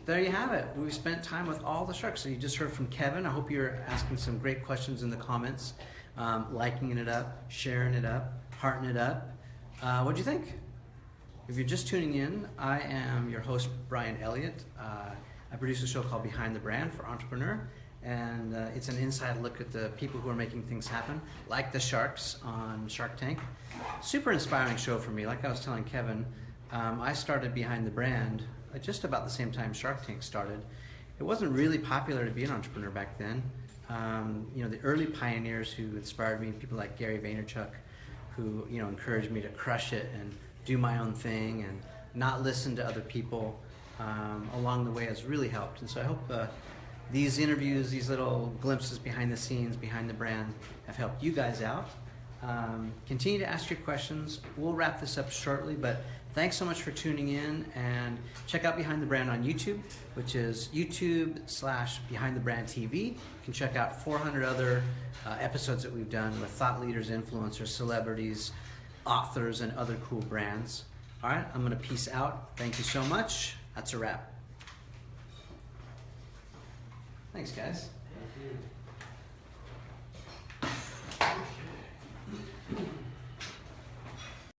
there you have it. We've spent time with all the sharks. So you just heard from Kevin. I hope you're asking some great questions in the comments, liking it up, sharing it up, hearting it up. What'd you think? If you're just tuning in, I am your host, Brian Elliott. I produce a show called Behind the Brand for Entrepreneur, and it's an inside look at the people who are making things happen, like the sharks on Shark Tank. Super inspiring show for me. Like I was telling Kevin, I started Behind the Brand just about the same time Shark Tank started. It wasn't really popular to be an entrepreneur back then. You know, the early pioneers who inspired me, people like Gary Vaynerchuk, who encouraged me to crush it and do my own thing and not listen to other people along the way has really helped. And so I hope these interviews, these little glimpses behind the scenes, behind the brand, have helped you guys out. Continue to ask your questions. We'll wrap this up shortly, but thanks so much for tuning in, and check out Behind the Brand on YouTube, which is YouTube/Behind the Brand TV. You can check out 400 other episodes that we've done with thought leaders, influencers, celebrities, authors, and other cool brands. All right, I'm going to peace out. Thank you so much. That's a wrap. Thanks, guys. Thank you.